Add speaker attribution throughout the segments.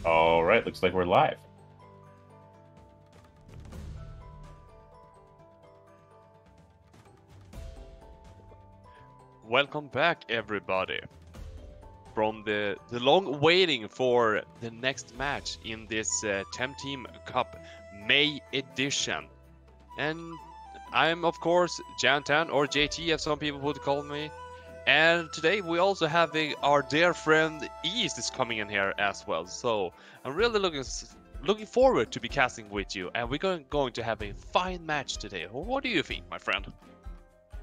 Speaker 1: All right, looks like we're live.
Speaker 2: Welcome back, everybody, from the long waiting for the next match in this TemTeam Cup May edition. And I'm, of course, Jantan, or JT, as some people would call me. And today we also having our dear friend East is coming in here as well. So I'm really looking forward to be casting with you, and we're going to have a fine match today. What do you think, my friend?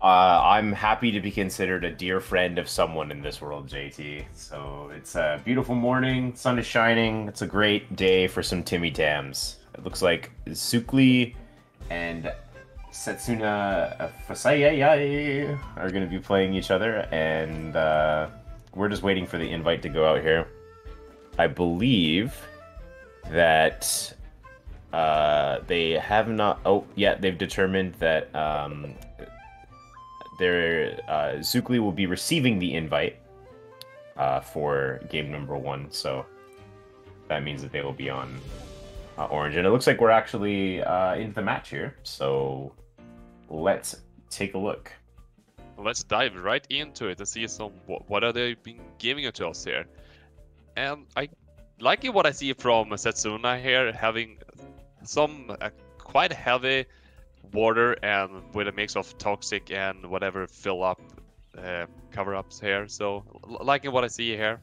Speaker 1: I'm happy to be considered a dear friend of someone in this world, JT. So it's a beautiful morning, sun is shining. It's a great day for some Timmy Tams. It looks like xukly and Setsuna F'Seiei are going to be playing each other, and we're just waiting for the invite to go out here. I believe that they have not. Oh, yeah, they've determined that their xukly will be receiving the invite for game number 1, so that means that they will be on orange. And it looks like we're actually into the match here, so let's take a look.
Speaker 2: Let's dive right into it and see what are they been giving it to us here. And I like what I see from Setsuna here, having some quite heavy water and with a mix of toxic and whatever fill up cover-ups here. So liking what I see here.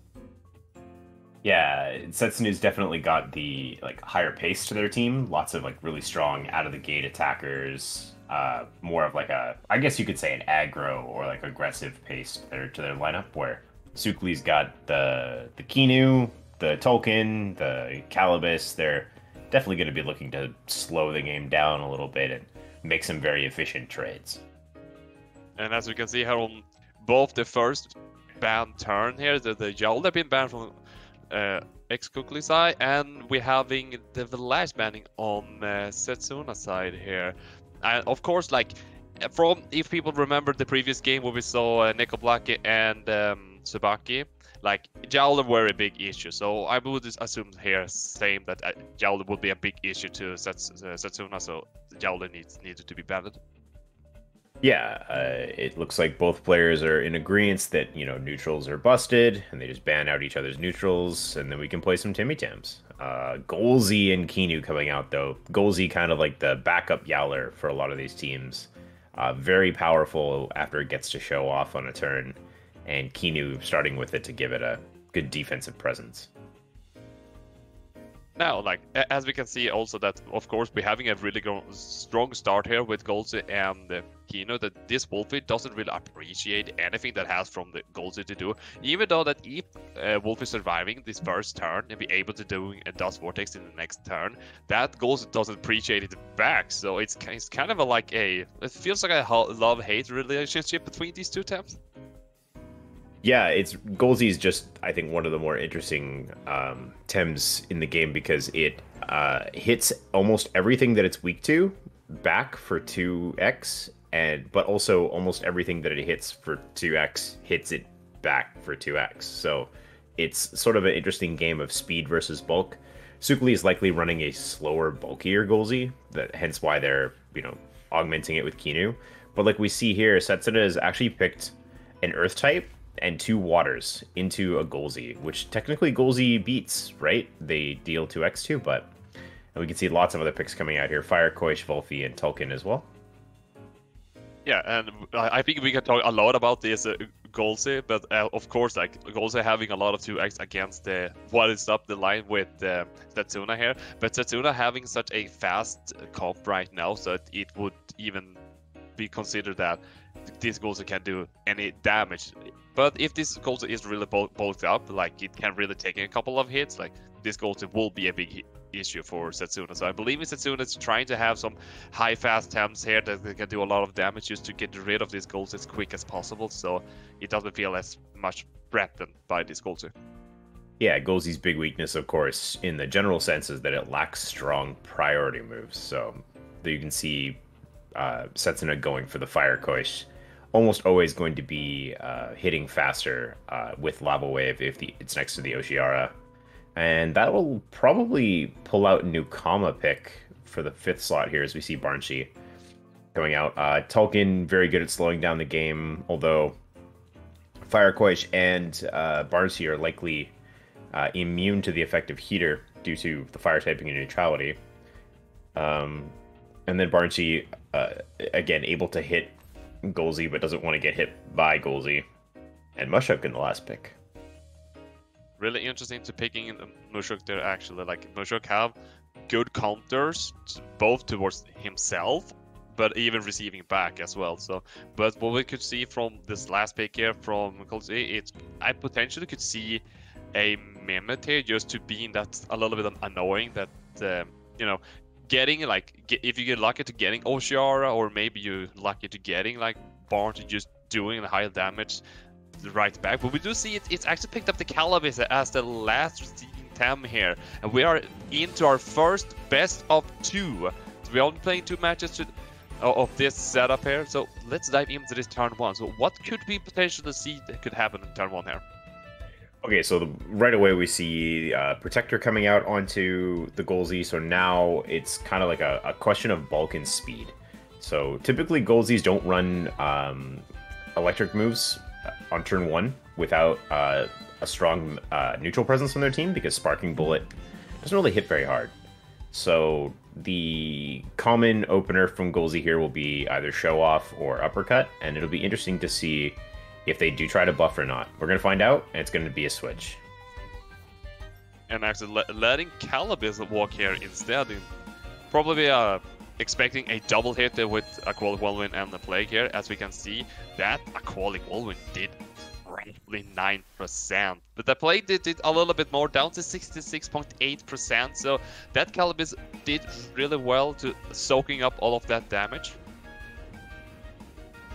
Speaker 1: Yeah, Setsunu's definitely got the higher pace to their team. Lots of really strong out of the gate attackers. More of I guess you could say an aggro or aggressive pace to their lineup. Where xukly's got the Kinu, the Tolkien, the Calibus. They're definitely going to be looking to slow the game down a little bit and make some very efficient trades.
Speaker 2: And as we can see here on both the first ban turn here, the Jowl have been banned from xukly side, and we're having the last banning on Setsuna side here. And of course, from if people remember the previous game where we saw Neko Blackie and Tsubaki, Jowl were a big issue. So I would assume here same that Jowl would be a big issue to Setsuna, so Jowl needed to be banned.
Speaker 1: Yeah, it looks like both players are in agreement that, neutrals are busted, and they just ban out each other's neutrals, and then we can play some Timmy Tams. Golzy and Kinu coming out, though. Golzy kind of like the backup Yowler for a lot of these teams. Very powerful after it gets to show off on a turn, and Kinu starting with it to give it a good defensive presence.
Speaker 2: Now, as we can see also that, of course, we're having a really strong start here with Golzy and Kino, that this Wolfie doesn't really appreciate anything that has from the Golzy to do, even though that if Wolfie surviving this first turn and be able to do a Dust Vortex in the next turn, that Golzy doesn't appreciate it back, so it's kind of it feels like a love-hate relationship between these two teams.
Speaker 1: Yeah, Golzy's just, I think, one of the more interesting Tems in the game because it hits almost everything that it's weak to back for 2x, but also almost everything that it hits for 2x hits it back for 2x. So it's sort of an interesting game of speed versus bulk. xukly is likely running a slower, bulkier Golzy, hence why they're augmenting it with Kinu. But like we see here, Setsuna has actually picked an Earth type and 2 waters into a Golzy, which technically Golzy beats, right? They deal 2x2, but and we can see lots of other picks coming out here. Fire, Koish, Volfi, and Tolkien as well.
Speaker 2: Yeah, and I think we can talk a lot about this Golzy, but of course, Golzy having a lot of 2x against what is up the line with Setsuna here, but Setsuna having such a fast comp right now, so that it would even be considered that this Golzy can do any damage. But if this Golzy is really bulked up, it can really take a couple of hits, this Golzy will be a big issue for Setsuna. So I believe Setsuna is trying to have some high fast Tems here that they can do a lot of damage just to get rid of this Golzy as quick as possible, so it doesn't feel as much threatened by this Golzy.
Speaker 1: Yeah, Golzy's big weakness, of course, in the general sense, is that it lacks strong priority moves. So there you can see Setsuna going for the Fire Koish, almost always going to be hitting faster with Lava Wave if it's next to the Oshiara. And that will probably pull out Nukama pick for the 5th slot here as we see Barnshee coming out. Tolkien, very good at slowing down the game, although Firequash and Barnshee are likely immune to the effect of Heater due to the fire typing and neutrality. And then Barnshee, again, able to hit Golzy, but doesn't want to get hit by Golzy. And Mushuk in the last pick.
Speaker 2: Really interesting to picking in Mushuk there, actually. Like, Mushuk have good counters, both towards himself, but even receiving back as well. So, but what we could see from this last pick here from Golzy, I potentially could see a Mimit here just to being that a little bit annoying that, you know, getting like if you get lucky to getting Oshiara, or maybe you're lucky to getting like Barn to just doing the high damage right back. But we do see it's actually picked up the Calibis as the last receiving Tem here, and we are into our first best of 2. So we're only playing 2 matches of this setup here. So let's dive into this turn 1. So what could we potentially see that could happen in turn 1 here?
Speaker 1: Okay, so right away we see Protector coming out onto the Golzy, so now it's kind of like a question of bulk and speed. So typically Golzys don't run electric moves on turn 1 without a strong neutral presence on their team, because Sparking Bullet doesn't really hit very hard. So the common opener from Golzy here will be either Show Off or Uppercut, and it'll be interesting to see if they do try to buff or not. We're going to find out, and it's going to be a switch.
Speaker 2: And actually letting Calibis walk here instead, probably expecting a double hit with Aqualic Whirlwind and the Plague here. As we can see, that Aqualic Whirlwind did roughly 9%. But the Plague did a little bit more, down to 66.8%. So that Calibis did really well to soaking up all of that damage.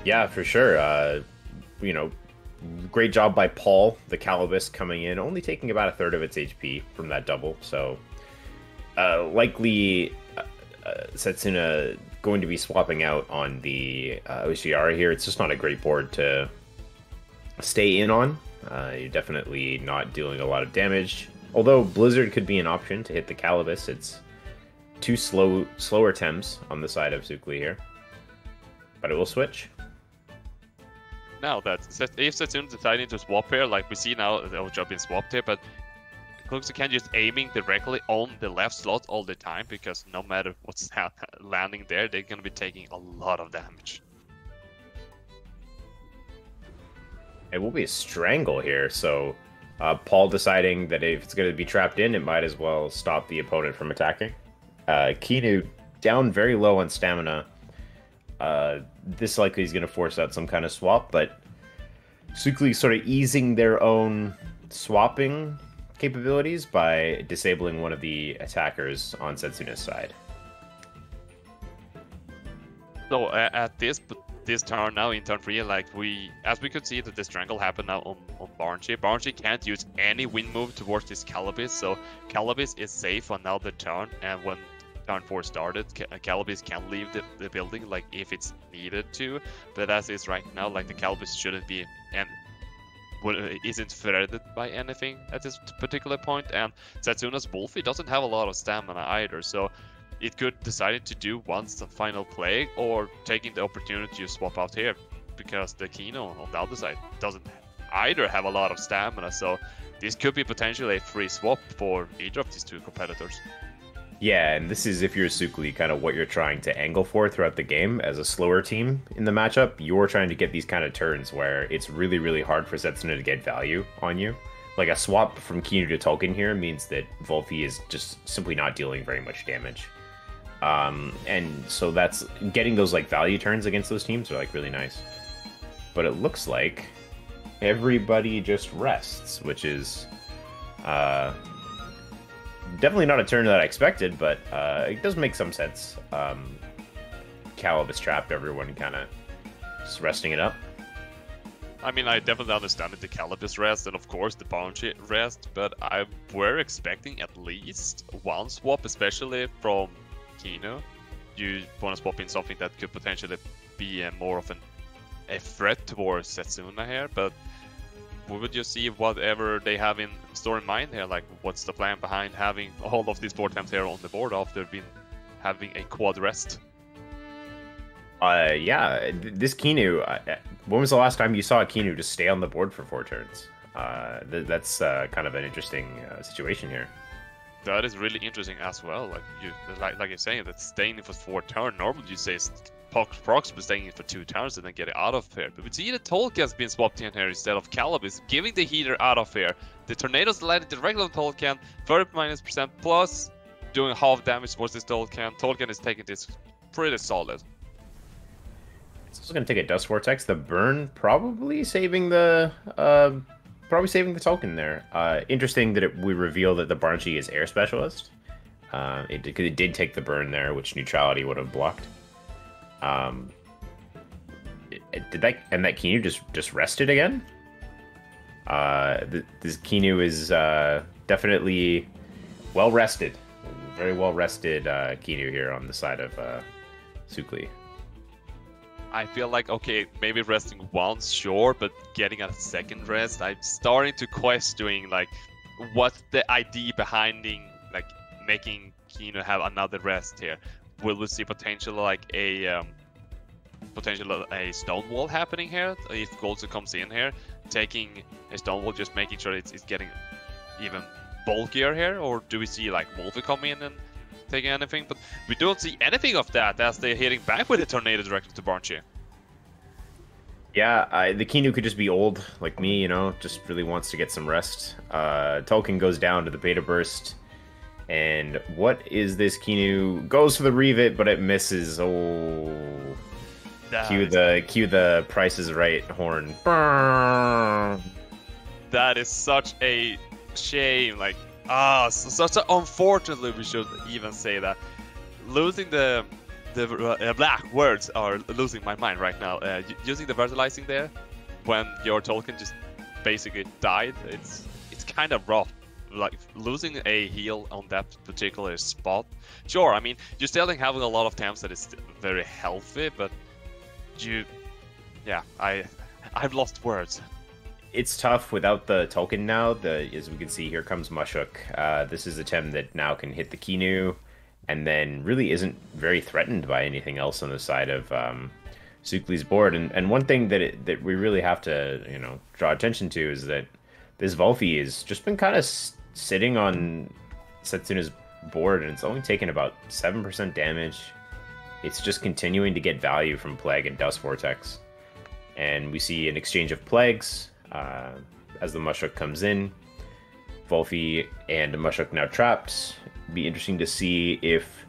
Speaker 1: Yeah, for sure. You know, great job by Paul, the Calibis, coming in, only taking about 1/3 of its HP from that double. So likely Setsuna going to be swapping out on the Oshiara here. It's just not a great board to stay in on. You're definitely not dealing a lot of damage. Although Blizzard could be an option to hit the Calibis. It's 2 slower Tems on the side of xukly here. But it will switch.
Speaker 2: Now that if Setsuna deciding to swap here, like we see now, the job being swapped here, but Kluxi can just aiming directly on the left slot all the time, because no matter what's landing there, they're gonna be taking a lot of damage.
Speaker 1: It will be a strangle here, so Paul deciding that if it's going to be trapped in, it might as well stop the opponent from attacking. Kinu down very low on stamina. This likely is going to force out some kind of swap, but xukly sort of easing their own swapping capabilities by disabling one of the attackers on Setsuna's side.
Speaker 2: So at this turn now, in turn 3, like as we could see that the strangle happened now on Barnshee. Barnshee can't use any wind move towards this Calibis, so Calibis is safe on now the turn, and when turn 4 started, Calibis can leave the building like if it's needed to, but as is right now, like the Calibis shouldn't be and isn't threatened by anything at this particular point, and Setsuna's Wolfie doesn't have a lot of stamina either, so it could decide to do once the final Plague, or taking the opportunity to swap out here, because the Kino on the other side doesn't either have a lot of stamina, so this could be potentially a free swap for either of these 2 competitors.
Speaker 1: Yeah, and this is, if you're xukly, kind of what you're trying to angle for throughout the game. As a slower team in the matchup, you're trying to get these kind of turns where it's really, really hard for Setsuna to get value on you. Like a swap from Kinu to Tolkien here means that Wolfie is just simply not dealing very much damage. And so that's getting those like value turns against those teams are like really nice. But it looks like everybody just rests, which is definitely not a turn that I expected, but it does make some sense. Calibis trapped, everyone kind of just resting it up.
Speaker 2: I mean, I definitely understand the Calibis rest and of course the Barnshee rest, but we're expecting at least one swap, especially from Kino. You want to swap in something that could potentially be more of a threat towards Setsuna here, but we would just see whatever they have in store in mind here, like what's the plan behind having all of these 4 temps here on the board after having a quad rest.
Speaker 1: Yeah, this Kinu, when was the last time you saw a Kinu just stay on the board for 4 turns? That's kind of an interesting situation here.
Speaker 2: That is really interesting as well. Like you're saying, that staying for 4 turns, normally you say approximately staying in for 2 turns and then get it out of here. But we see the Tolkien has been swapped in here instead of Calibus, giving the heater out of here. The Tornadoes landed directly on Tolkien, 30% plus, doing half damage towards this Tolkien. Tolkien is taking this pretty solid.
Speaker 1: It's also going to take a Dust Vortex. The burn probably saving the token there. Interesting that we reveal that the Barnshee is Air Specialist. It did take the burn there, which neutrality would have blocked. That Kinu just rested again? This Kinu is definitely well rested. Very well rested Kinu here on the side of xukly.
Speaker 2: I feel like, okay, maybe resting once, sure, but getting a second rest, I'm starting to question, like, what's the idea behind, like, making Kinu have another rest here? Will we see potential, like, a stone wall happening here? If Goldsy comes in here, taking a stone wall, just making sure it's getting even bulkier here? Or do we see, like, Wolfie come in and taking anything? But we don't see anything of that as they're hitting back with the Tornado directly to Barnshee.
Speaker 1: Yeah, the Kinu could just be old, like me, you know, just really wants to get some rest. Tolkien goes down to the Beta Burst. And what is this Kinu? Goes for the Revet, but it misses. Oh. Cue the Price is Right horn.
Speaker 2: That is such a shame. Like, such a, unfortunately, we should even say that. Losing the black words are losing my mind right now. Using the Vertilizing there, when your token just basically died, it's kind of rough. Like, losing a heal on that particular spot. Sure, I mean, you're still having a lot of temps that is very healthy, but I've lost words.
Speaker 1: It's tough without the token now. As we can see, here comes Mushuk. This is a Tem that now can hit the Kinu, and then really isn't very threatened by anything else on the side of xukly's board. And one thing that we really have to draw attention to is that this Volfi has just been kind of sitting on Setsuna's board, and it's only taken about 7% damage. It's just continuing to get value from Plague and Dust Vortex. And we see an exchange of Plagues as the Mushuk comes in. Volfi and Mushuk now trapped. Be interesting to see if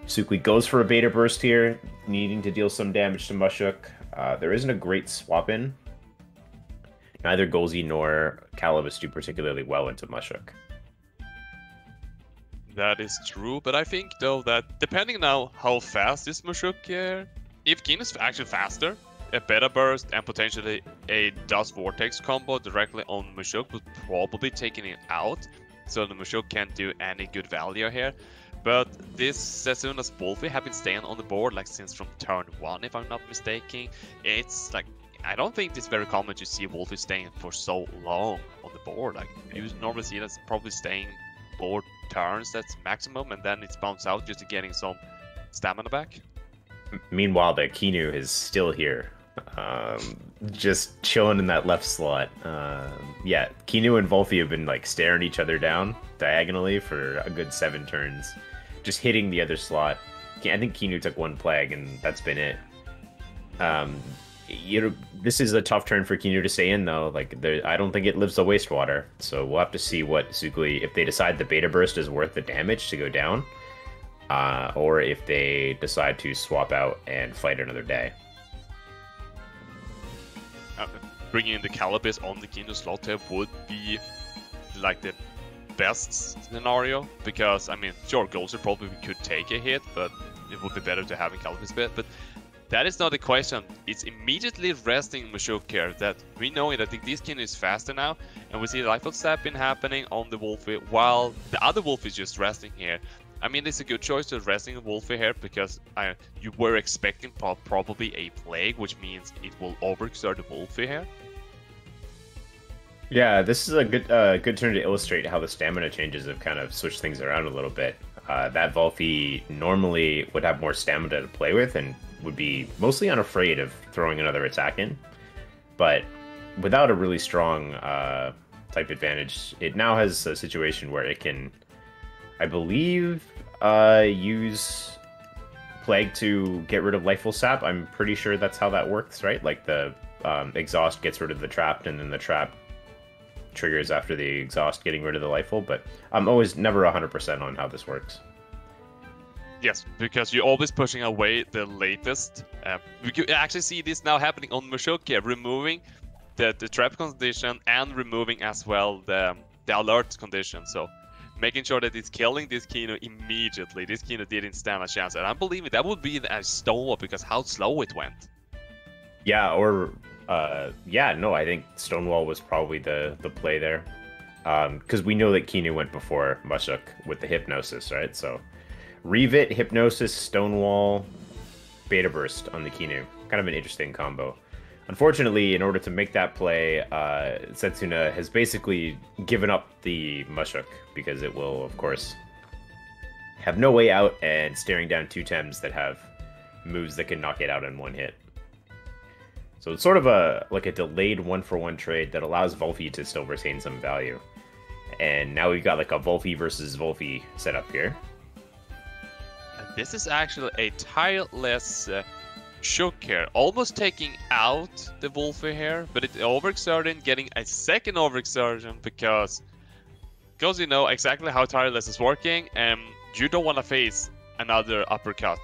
Speaker 1: xukly goes for a Beta Burst here, needing to deal some damage to Mushuk. There isn't a great swap in. Neither Goldsy nor Calibus do particularly well into Mushuk.
Speaker 2: That is true, but I think though that depending now how fast is Mushuk here, if Keen is actually faster, a Beta Burst and potentially a Dust Vortex combo directly on Mushuk would probably taking it out, so the Mushuk can't do any good value here. But this Setsuna's Wolfie have been staying on the board like since from turn 1, if I'm not mistaken. It's like, I don't think it's very common to see Wolfie staying for so long on the board. Like, you normally see that's probably staying 4 turns, that's maximum, and then it's bounced out just to getting some stamina back.
Speaker 1: Meanwhile, the Kinu is still here, just chilling in that left slot. Yeah, Kinu and Volfi have been like staring each other down diagonally for a good 7 turns, just hitting the other slot. I think Kinu took 1 Plague, and that's been it. This is a tough turn for Kinu to stay in, though. Like, I don't think it lives the wastewater, so we'll have to see what xukly, if they decide the Beta Burst is worth the damage to go down, or if they decide to swap out and fight another day.
Speaker 2: Bringing in the Calibus on the Kinu slot here would be like the best scenario, because I mean, sure, Goldsy probably could take a hit, but it would be better to have a Calibus bit. But that is not the question. It's immediately resting Mushuk here, that we know that this Kinu is faster now, and we see Lifeblood Sapping happening on the Wolfie, while the other Wolfie is just resting here. I mean, it's a good choice to resting the Wolfie here, because you were expecting probably a Plague, which means it will overexert the Wolfie here.
Speaker 1: Yeah, this is a good turn to illustrate how the stamina changes have kind of switched things around a little bit. That Volphy normally would have more stamina to play with and would be mostly unafraid of throwing another attack in. But without a really strong type advantage, it now has a situation where it can, I believe, use Plague to get rid of Lifeful Sap. I'm pretty sure that's how that works, right? Like the exhaust gets rid of the trapped, and then the trap triggers after the exhaust getting rid of the Lifeful. But I'm always never 100% on how this works.
Speaker 2: Yes, because you're always pushing away the latest. We can actually see this now happening on Mushoki, removing the trap condition and removing as well the alert condition. So making sure that it's killing this Kino immediately. This Kino didn't stand a chance. And I believe that would be a Stonewall because how slow it went.
Speaker 1: Yeah, or yeah, no, I think Stonewall was probably the play there. Because we know that Kinu went before Mushuk with the Hypnosis, right? So Revit, Hypnosis, Stonewall, Beta Burst on the Kinu. Kind of an interesting combo. Unfortunately, in order to make that play, Setsuna has basically given up the Mushuk because it will, of course, have no way out and staring down two Tems that have moves that can knock it out in one hit. So it's sort of a delayed 1-for-1 trade that allows Volphy to still retain some value. And now we've got like a Volphy versus Volphy setup here.
Speaker 2: And this is actually a tireless Shook here, almost taking out the Volphy here, but it's overexerting, getting a second overexertion because you know exactly how tireless is working, and you don't want to face another uppercut.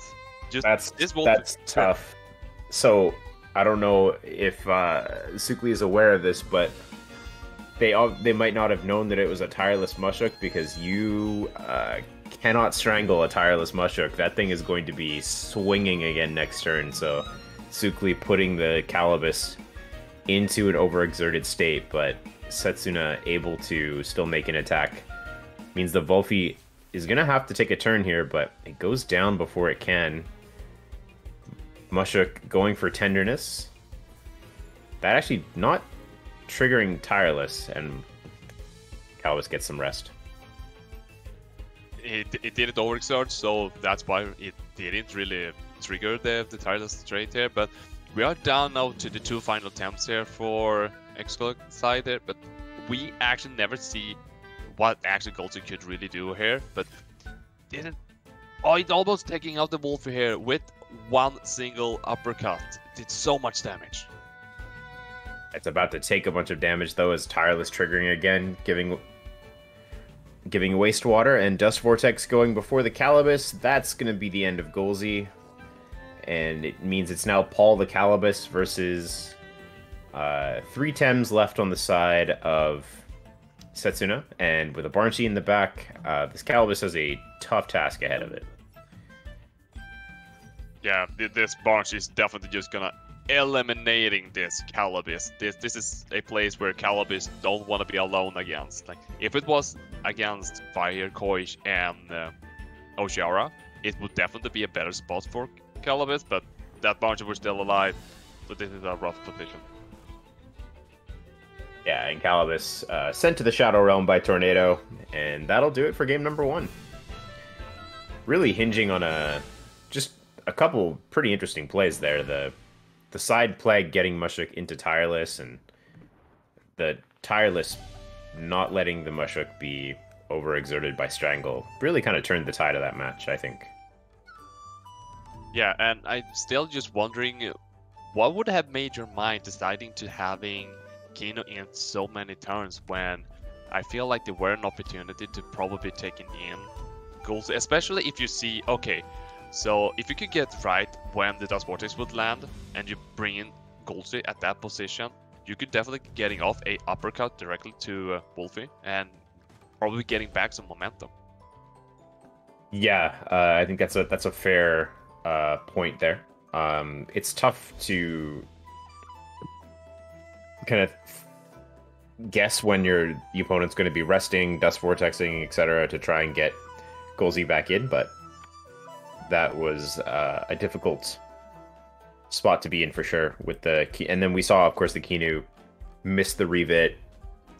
Speaker 1: That's tough. So I don't know if xukly is aware of this, but they might not have known that it was a tireless Mushuk because you cannot strangle a tireless Mushuk. That thing is going to be swinging again next turn. So xukly putting the Calibus into an overexerted state, but Setsuna able to still make an attack means the Volphy is going to have to take a turn here, but it goes down before it can. Mushuk going for Tenderness. That actually not triggering Tireless, and Calibus gets some rest.
Speaker 2: It didn't overexert, so that's why it didn't really trigger the Tireless trait here. But we are down now to the two final attempts here for xukly side there, but we actually never see what actually Goldsy could really do here. But didn't. Oh, it's almost taking out the Volphy here with one single uppercut. Did so much damage.
Speaker 1: It's about to take a bunch of damage though, as Tireless triggering again, giving Wastewater, and Dust Vortex going before the Calibus. That's going to be the end of Goldsy, and it means it's now Paul the Calibus versus 3 Tems left on the side of Setsuna, and with a Barnchy in the back, this Calibus has a tough task ahead of it.
Speaker 2: Yeah, this Barnchy is definitely just gonna eliminating this Calibus. This is a place where Calibus don't want to be alone against. Like if it was against Fire, Koish, and Oshiara, it would definitely be a better spot for Calibus, but that Barnchy was still alive, so this is a rough position.
Speaker 1: Yeah, and Calibus sent to the Shadow Realm by Tornado, and that'll do it for game number 1. Really hinging on just a couple pretty interesting plays there. The side Plague getting Mushuk into Tireless, and the Tireless not letting the Mushuk be overexerted by Strangle really kind of turned the tide of that match, I think.
Speaker 2: Yeah, and I'm still just wondering what would have made your mind deciding to having Kino in so many turns when I feel like there were an opportunity to probably taking in goals, especially if you see, okay, so if you could get right when the Dust Vortex would land and you bring in Goldsy at that position, you could definitely getting off a uppercut directly to Volphy and probably getting back some momentum.
Speaker 1: Yeah, I think that's a fair point there. It's tough to kind of guess when your opponent's going to be resting, Dust Vortexing, etc. to try and get Goldsy back in, but that was a difficult spot to be in for sure with the key. And then we saw, of course, the Kinu miss the Revit,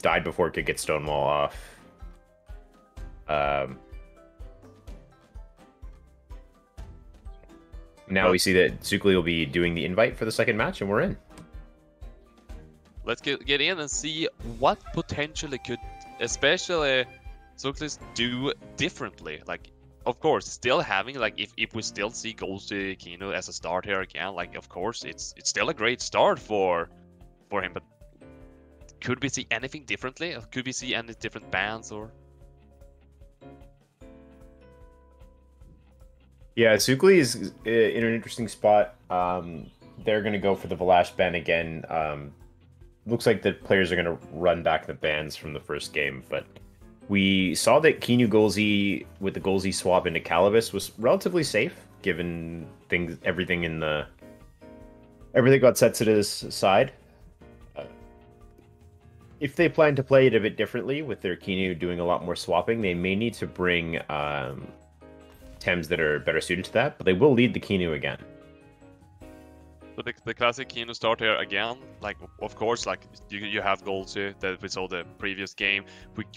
Speaker 1: died before it could get Stonewall off. Now we see that xukly will be doing the invite for the second match, and we're in.
Speaker 2: Let's get in and see what potentially could, especially xukly, do differently. Like, of course, still having, like, if we still see Ghosty Kino as a start here again, like, of course, it's still a great start for him. But could we see anything differently? Or could we see any different bans or?
Speaker 1: Yeah, xukly is in an interesting spot. They're going to go for the Valash ban again. Looks like the players are going to run back the bans from the first game, but we saw that Kinu Golzi with the Golzi swap into Calibus was relatively safe, given everything got Setsuna's side. If they plan to play it a bit differently, with their Kinu doing a lot more swapping, they may need to bring Tems that are better suited to that, but they will lead the Kinu again.
Speaker 2: So the classic Kino start here again, like, of course, like, you have Golzi that we saw the previous game.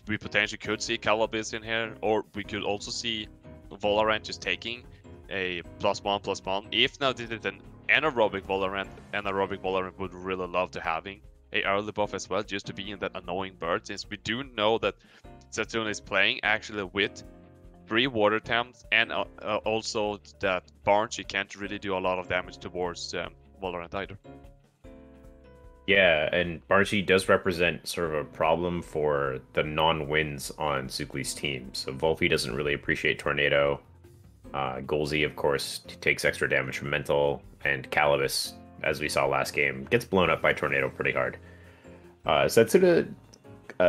Speaker 2: We potentially could see Calibus in here, or we could also see Valorant just taking a +1/+1. If now did it an anaerobic Valorant would really love to having a early buff as well, just to be in that annoying bird, since we do know that Setsuna is playing actually with 3 water temps, and also that Barnes, can't really do a lot of damage towards Valorant either.
Speaker 1: Yeah, and Barnshi does represent sort of a problem for the non-wins on xukly's team. So Volfi doesn't really appreciate Tornado. Golzi, of course, takes extra damage from Mental, and Calibus, as we saw last game, gets blown up by Tornado pretty hard. Setsuna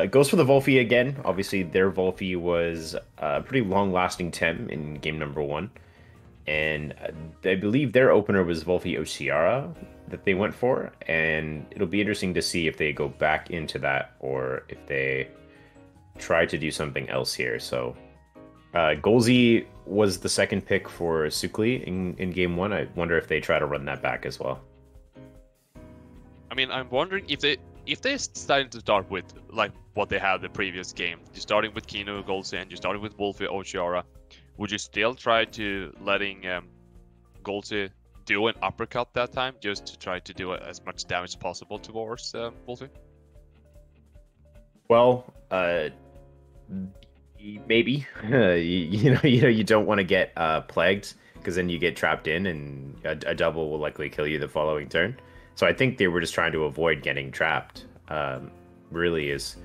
Speaker 1: goes for the Volfi again. Obviously, their Volfi was a pretty long-lasting Tem in game number 1. And I believe their opener was Volfi Oceara that they went for, and it'll be interesting to see if they go back into that or if they try to do something else here. So Golzi was the second pick for xukly in game 1. I wonder if they try to run that back as well.
Speaker 2: I mean, I'm wondering if they're starting to start with, like, what they had the previous game. You're starting with Kino Golzi and you're starting with Volfi Oceara. Would you still try to letting Golzi do an uppercut that time, just to try to do as much damage as possible towards Volfi?
Speaker 1: Well, maybe. You don't want to get plagued, because then you get trapped in, and a double will likely kill you the following turn. So I think they were just trying to avoid getting trapped. Really is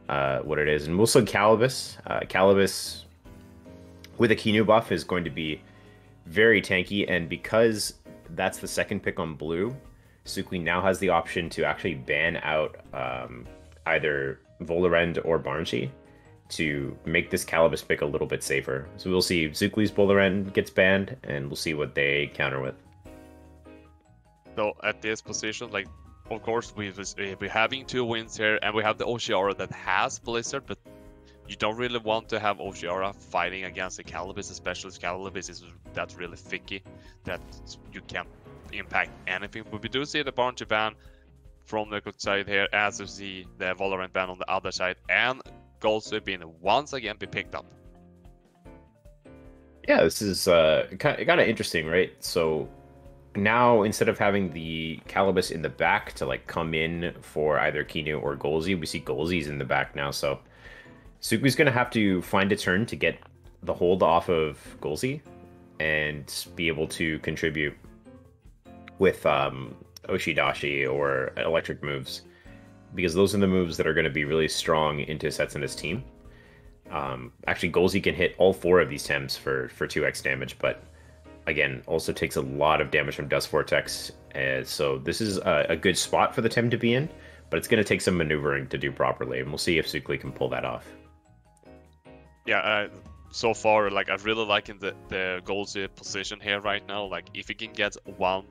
Speaker 1: what it is. And also Calibus. Calibus with a Kinu buff is going to be very tanky, and because that's the second pick on blue, xukly now has the option to actually ban out either Volorend or Barnshi to make this Calibus pick a little bit safer. So we'll see xukly's Volorend gets banned, and we'll see what they counter with.
Speaker 2: So at this position, like, of course, we're having 2 wins here, and we have the Oceara that has Blizzard, but you don't really want to have Oceara fighting against the Calibus, especially if Calibus is that's really thicky, that you can't impact anything. But we do see the Barnshi ban from the good side here, as we see the Valorant ban on the other side, and Golzi being once again be picked up.
Speaker 1: Yeah, this is kind of interesting, right? So now, instead of having the Calibus in the back to, like, come in for either Kinu or Golzi, we see Golzi's in the back now. So xukly's going to have to find a turn to get the hold off of Golzi and be able to contribute with Oshidashi or electric moves, because those are the moves that are going to be really strong into Setsuna's team. Actually, Golzi can hit all 4 of these Tems for 2x damage, but again, also takes a lot of damage from Dust Vortex. So this is a good spot for the Tem to be in, but it's going to take some maneuvering to do properly, and we'll see if xukly can pull that off.
Speaker 2: Yeah, so far, like, I really liking the Golzi position here right now. Like, if he can get one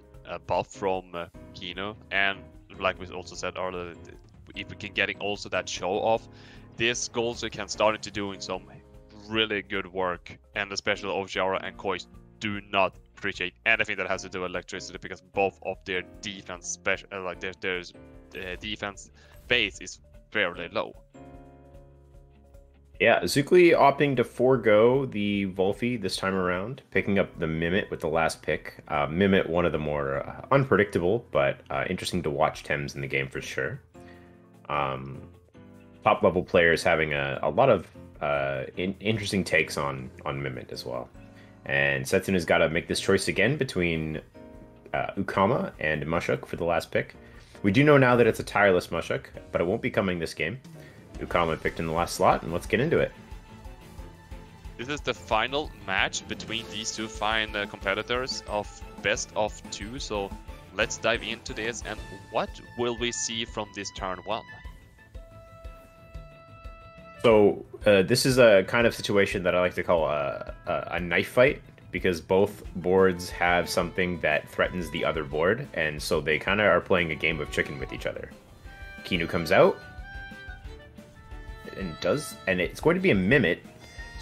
Speaker 2: buff from Kino, and like we also said earlier, if we can getting also that show off, this Golzi can start into doing some really good work, and especially Oceara and Kois do not appreciate anything that has to do with electricity, because both of their defense defense base is fairly low.
Speaker 1: Yeah, xukly opting to forego the Volphy this time around, picking up the Mimit with the last pick. Mimit, one of the more unpredictable, but interesting to watch Tems in the game for sure. Top level players having a lot of interesting takes on Mimit as well. And Setsuna's got to make this choice again between Ukama and Mushuk for the last pick. We do know now that it's a tireless Mushuk, but it won't be coming this game. Ukama picked in the last slot, and let's get into it.
Speaker 2: This is the final match between these two fine competitors of best of 2, so let's dive into this. And what will we see from this turn 1?
Speaker 1: So this is a kind of situation that I like to call a knife fight, because both boards have something that threatens the other board, and so they kind of are playing a game of chicken with each other. Kinu comes out, and it's going to be a Mimit,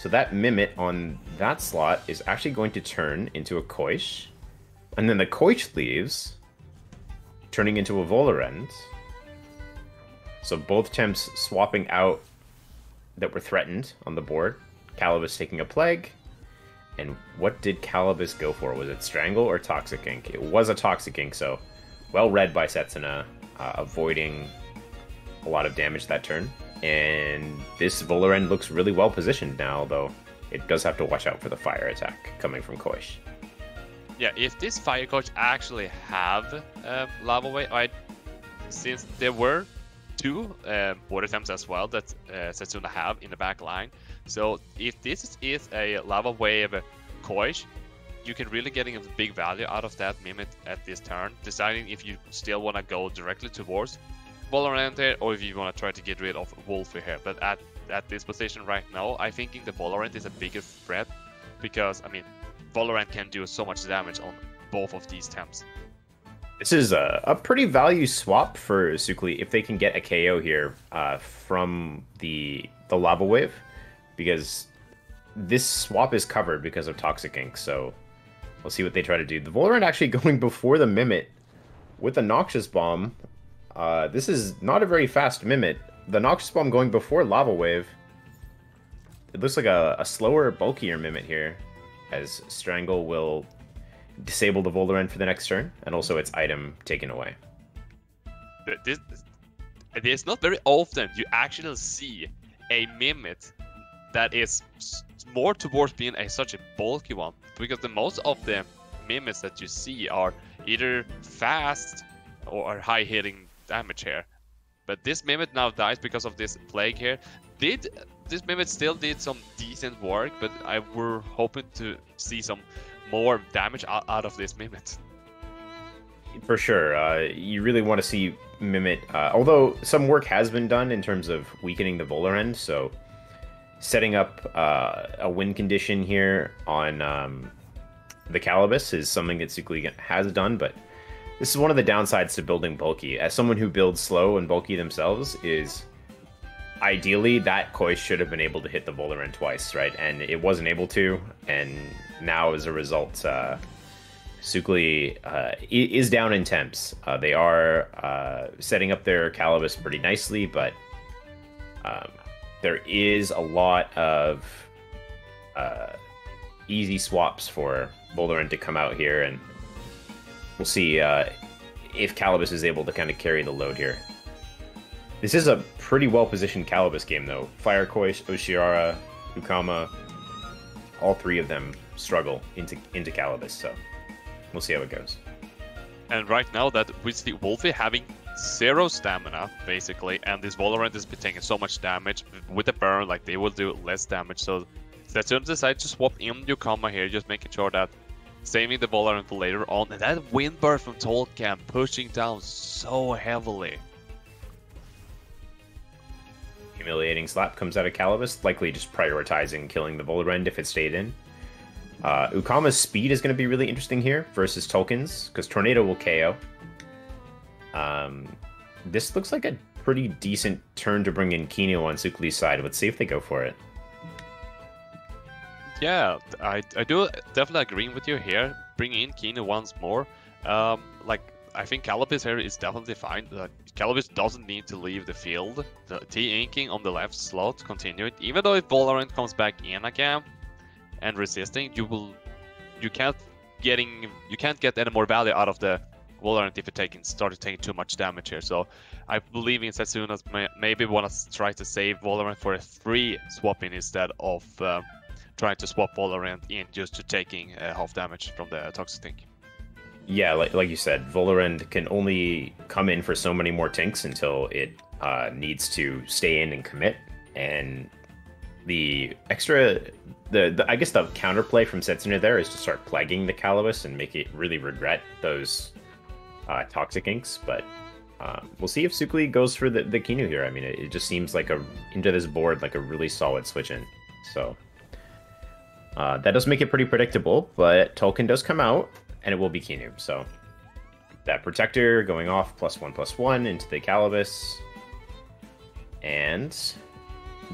Speaker 1: so that Mimit on that slot is actually going to turn into a Koish, and then the Koish leaves, turning into a Volarend. So both Temps swapping out that were threatened on the board. Calibus taking a Plague, and what did Calibus go for? Was it Strangle or Toxic Ink? It was a Toxic Ink, so well read by Setsuna, avoiding a lot of damage that turn. And this Volarend looks really well positioned now, though it does have to watch out for the fire attack coming from Koish.
Speaker 2: Yeah, if this fire coach actually have Lava Wave, since there were 2 water attempts as well that Setsuna have in the back line, so if this is a Lava Wave Koish, you can really get a big value out of that Mimit at this turn, deciding if you still want to go directly towards Volarend here, or if you want to try to get rid of Wolfie here. But at this position right now, I think the Volarend is a bigger threat, because, I mean, Volarend can do so much damage on both of these Temps.
Speaker 1: This is a pretty value swap for xukly if they can get a KO here from the Lava Wave, because this swap is covered because of Toxic Ink, so we'll see what they try to do. The Volarend actually going before the Mimit with a Noxious Bomb. This is not a very fast Mimit. The Noxious Bomb going before Lava Wave. It looks like a slower, bulkier Mimit here, as Strangle will disable the Volarend for the next turn, and also its item taken away.
Speaker 2: It's not very often you actually see a Mimit that is more towards being such a bulky one, because the most of the Mimits that you see are either fast or high hitting damage here. But this Mimit now dies because of this Plague here. This Mimit still did some decent work, but I were hoping to see some more damage out of this Mimit.
Speaker 1: For sure. You really want to see Mimit, although some work has been done in terms of weakening the Volarend, so setting up a win condition here on the Calibus is something that xukly has done, but this is one of the downsides to building bulky. As someone who builds slow and bulky themselves, is ideally that Koish should have been able to hit the Volarend twice, right? And it wasn't able to, and now as a result, xukly is down in temps. They are setting up their Calibus pretty nicely, but there is a lot of easy swaps for Volarend to come out here, and we'll see if Calibus is able to kind of carry the load here. This is a pretty well-positioned Calibus game, though. Fire Koish, Oshiara, Ukama, all 3 of them struggle into Calibus, so we'll see how it goes.
Speaker 2: And right now that we see Wolfie having 0 stamina, basically, and this Volarend is taking so much damage with the burn, like they will do less damage, so Setsuna decided to swap in Ukama here, just making sure that saving the Volarend for later on, and that wind burst from Tolkien pushing down so heavily.
Speaker 1: Humiliating slap comes out of Calibus, likely just prioritizing killing the Volarend if it stayed in. Ukama's speed is going to be really interesting here versus Tolkien's, because Tornado will KO. This looks like a pretty decent turn to bring in Kino on xukly's side. Let's see if they go for it.
Speaker 2: Yeah, I do definitely agree with you here. Bring in Kino once more. Like, I think Calibus here is definitely fine. Calibus doesn't need to leave the field. The T-inking on the left slot continued. Even though if Valorant comes back in again and resisting, you can't get any more value out of the Valorant if you start taking too much damage here. So I believe in Setsuna maybe want to try to save Valorant for a free swap in instead of trying to swap Valorant in just to taking half damage from the Toxic Tink.
Speaker 1: Yeah, like you said, Valorant can only come in for so many more tinks until it needs to stay in and commit. And the extra, I guess the counterplay from Setsuna there is to start plaguing the Calibus and make it really regret those toxic inks. But we'll see if xukly goes for the Kinu here. I mean, it just seems like into this board like a really solid switch in. So that does make it pretty predictable, but Tolkien does come out. And it will be Kinu, so that Protector going off +1/+1 into the Calibus. And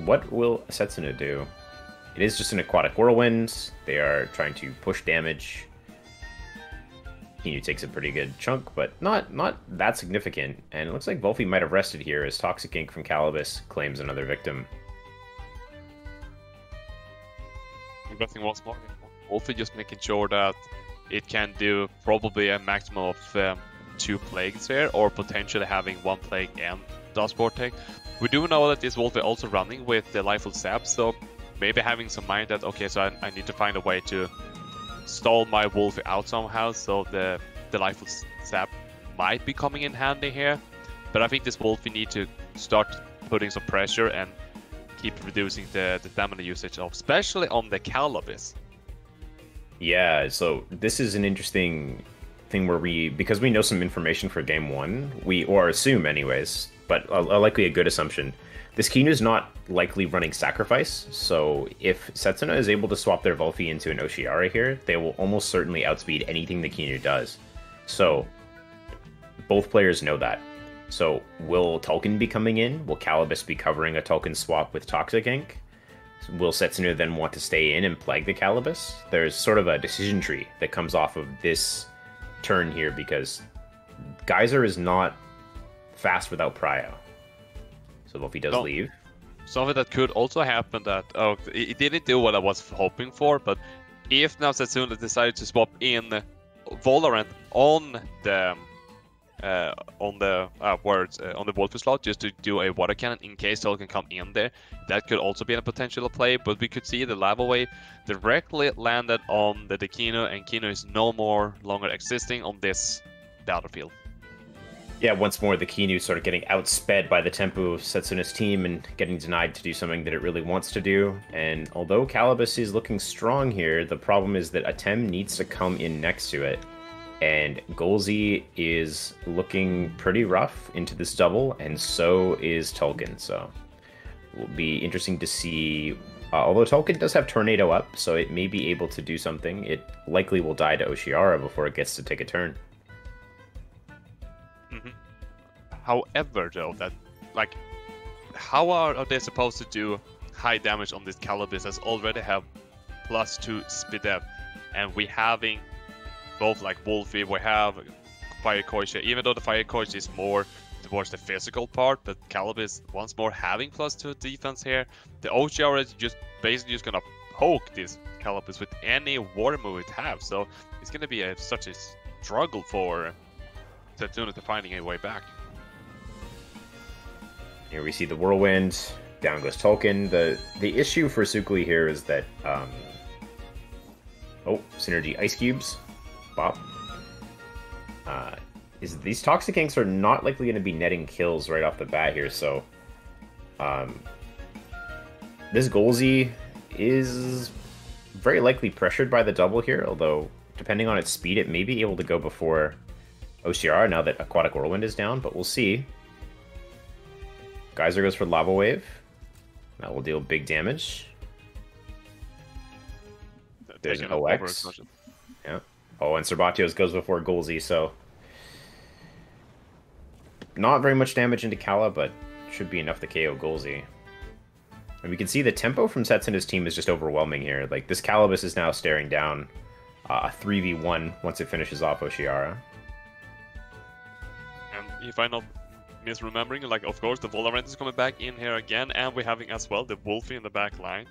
Speaker 1: what will Setsuna do? It is just an Aquatic Whirlwind. They are trying to push damage. Kinu takes a pretty good chunk, but not that significant. And it looks like Volfi might have rested here as Toxic Ink from Calibus claims another victim.
Speaker 2: Investing once more. Volfi just making sure that it can do probably a maximum of 2 plagues here, or potentially having 1 plague and Dust Vortex. We do know that this Wolf is also running with the Lifeful Sap, so maybe having some mind that, okay, so I need to find a way to stall my Wolf out somehow, so the Lifeful Sap might be coming in handy here. But I think this Wolf need to start putting some pressure and keep reducing the stamina usage, especially on the Calibus.
Speaker 1: Yeah, so this is an interesting thing where because we know some information for game 1, or assume anyways, but likely a good assumption, this Kinu is not likely running Sacrifice, so if Setsuna is able to swap their Volfi into an Oshiara here, they will almost certainly outspeed anything the Kinu does. So, both players know that. So, will Tolkien be coming in? Will Calibus be covering a Tolkien swap with Toxic Ink? Will Setsuna then want to stay in and plague the Calibus? There's sort of a decision tree that comes off of this turn here because Geyser is not fast without Prio. So Volfi does leave.
Speaker 2: Something that could also happen that, it didn't do what I was hoping for, but if now Setsuna decided to swap in Valorant on the Wolf slot just to do a water cannon in case Tolkien can come in there. That could also be a potential play, but we could see the lava wave directly landed on the Kinu, and Kinu is no longer existing on this battlefield.
Speaker 1: Yeah, once more the Kinu sort of getting outsped by the tempo of Setsuna's team and getting denied to do something that it really wants to do. And although Calibus is looking strong here, the problem is that a Tem needs to come in next to it. And Golzy is looking pretty rough into this double, and so is Tolkien. So it will be interesting to see. Although Tolkien does have Tornado up, so it may be able to do something. It likely will die to Oshiara before it gets to take a turn.
Speaker 2: Mm-hmm. However, though, how are they supposed to do high damage on this Calibus as already have +2 speed up, and we having both like Wolfie, we have Fire Koisha, even though the Fire Koisha is more towards the physical part, but Calibus once more having +2 defense here. The OGR is basically just gonna poke this Calibus with any water move it has, so it's gonna be such a struggle for Setsuna to finding a way back.
Speaker 1: Here we see the Whirlwind, down goes Tolkien. The issue for xukly here is that, Synergy Ice Cubes. Bop. These Toxic Inks are not likely going to be netting kills right off the bat here, so this Golzy is very likely pressured by the double here, although depending on its speed it may be able to go before Oshiara now that Aquatic Whirlwind is down, but we'll see. Geyser goes for Lava Wave. That will deal big damage. There's an OX. Yeah. Oh, and Serbatios goes before Golzy, so not very much damage into Kala, but should be enough to KO Golzy. And we can see the tempo from Setsuna's team is just overwhelming here. Like, this Calibus is now staring down a 3v1 once it finishes off Oshiara.
Speaker 2: And if I'm not misremembering. Like, of course, the Valorant is coming back in here again, and we're having as well the Wolfie in the back line.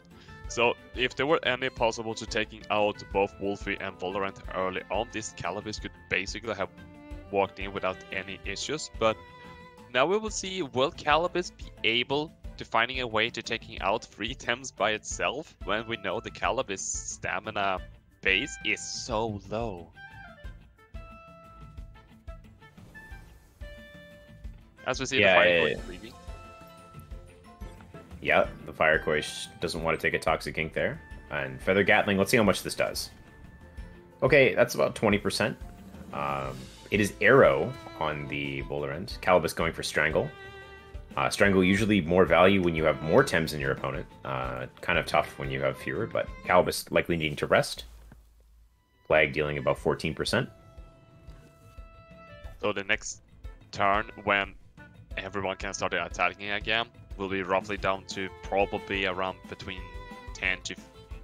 Speaker 2: So if there were any possible to taking out both Wolfie and Valorant early on, this Calibus could basically have walked in without any issues. But now we will see, will Calibus be able to finding a way to taking out 3 Tems by itself when we know the Calibus stamina base is so low? As we see the fighting leaving.
Speaker 1: Yeah, the Fire Koi doesn't want to take a Toxic Ink there. And Feather Gatling, let's see how much this does. Okay, that's about 20%. It is Arrow on the Bowler end. Calibus going for Strangle. Strangle usually more value when you have more Tems than your opponent. Kind of tough when you have fewer, but Calibus likely needing to rest. Plague dealing about 14%.
Speaker 2: So the next turn, when everyone can start attacking again, will be roughly down to probably around between 10 to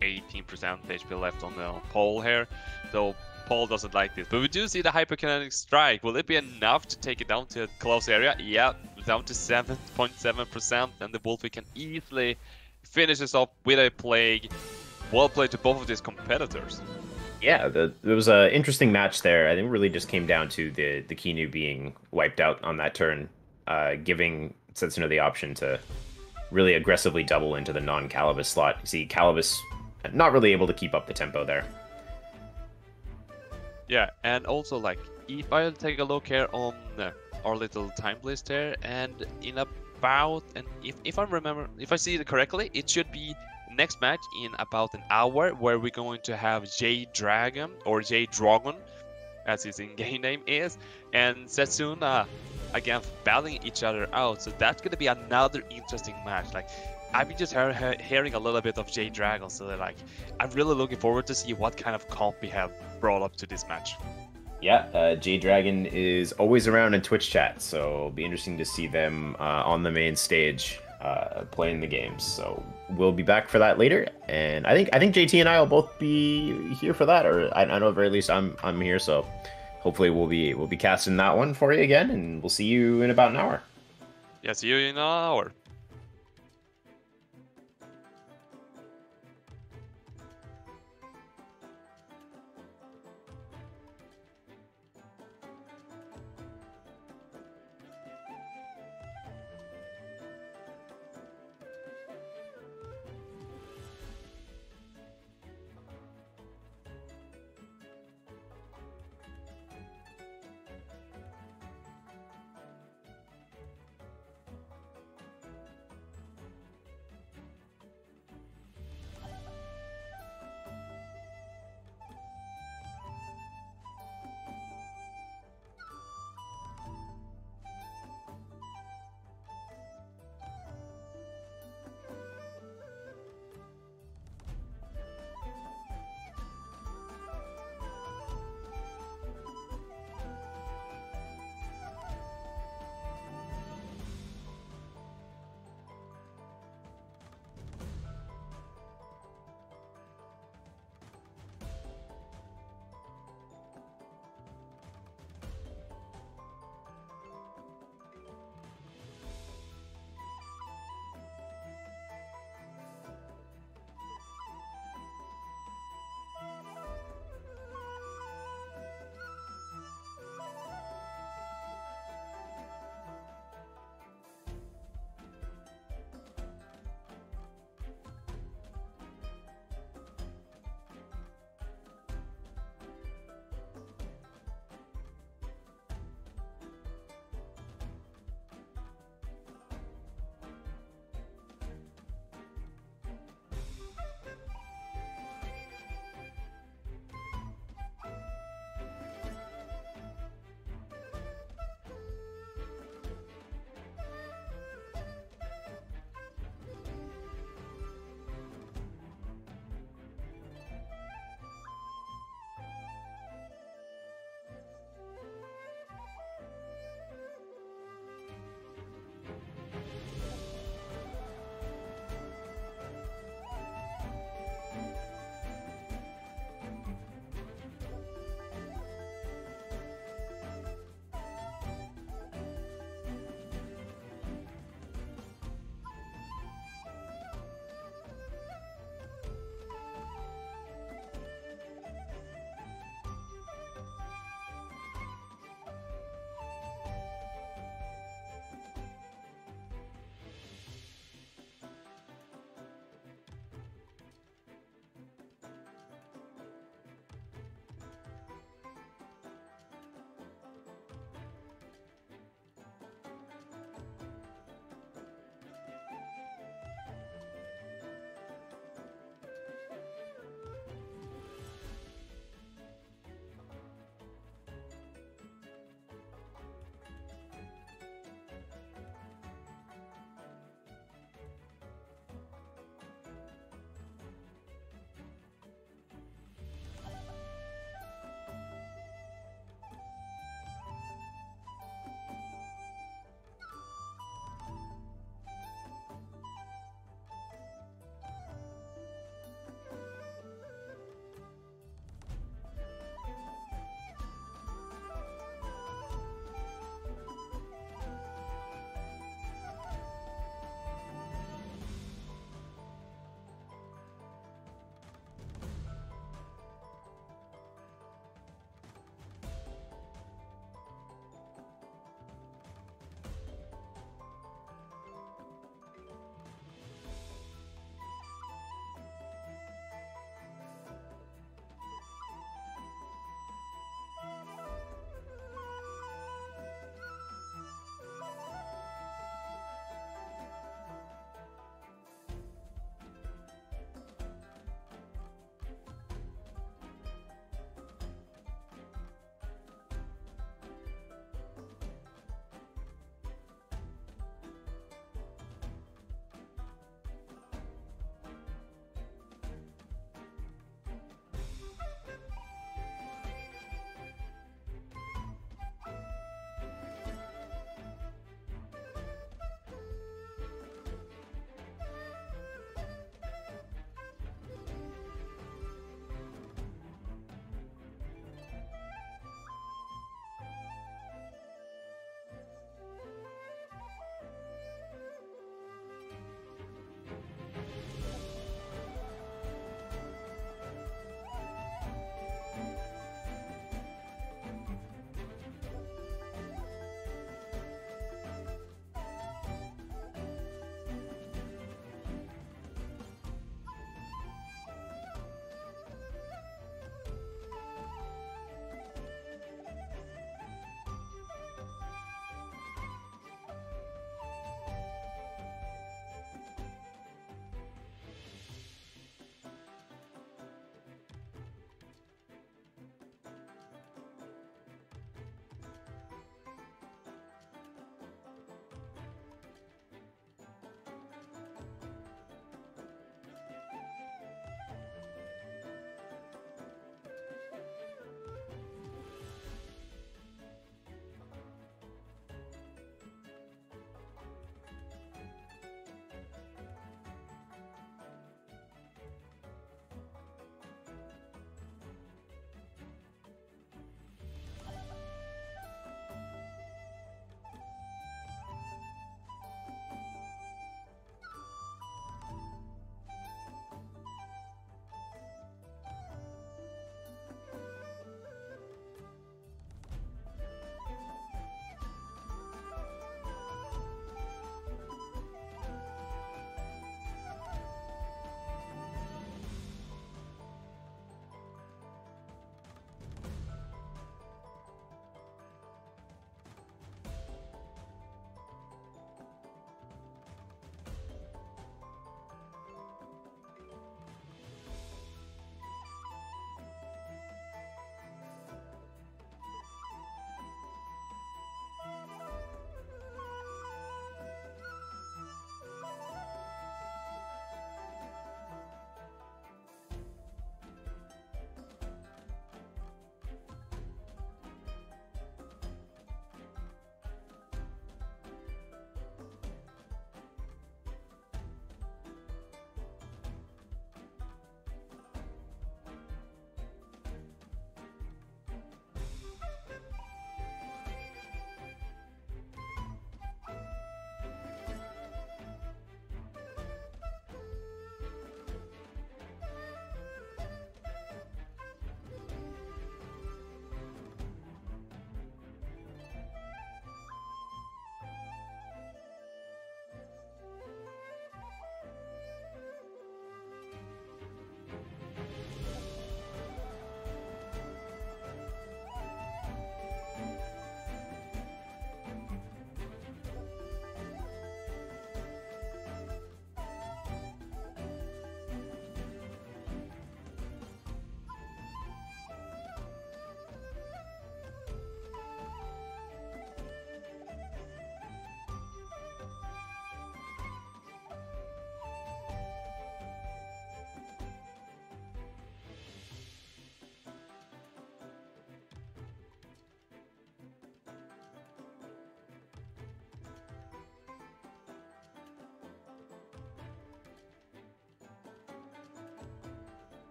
Speaker 2: 18% HP left on the pole here. So Paul doesn't like this, but we do see the Hyperkinetic Strike. Will it be enough to take it down to a close area? Yeah, down to 7.7%, and the Wolfie can easily finish this off with a Plague. Well played to both of these competitors.
Speaker 1: Yeah, there was an interesting match there. I think it really just came down to the Kinu being wiped out on that turn, giving Setsuna the option to really aggressively double into the non-Calibus slot. You see Calibus not really able to keep up the tempo there.
Speaker 2: Yeah, and also, like, if I take a look here on our little time list here, and in about, and if I remember, if I see it correctly, it should be next match in about an hour, where we're going to have J-Dragon, or J-Dragon, as his in-game name is, and Setsuna again battling each other out. So that's going to be another interesting match. Like, I've been just hearing a little bit of J-Dragon, so that, like, I'm really looking forward to see what kind of comp we have brought up to this match.
Speaker 1: Yeah, J-Dragon is always around in Twitch chat, so it'll be interesting to see them on the main stage playing the games. So we'll be back for that later, and I think JT and I will both be here for that, or I know at the very least I'm here. So hopefully we'll be casting that one for you again, and we'll see you in about an hour.
Speaker 2: Yeah, see you in an hour.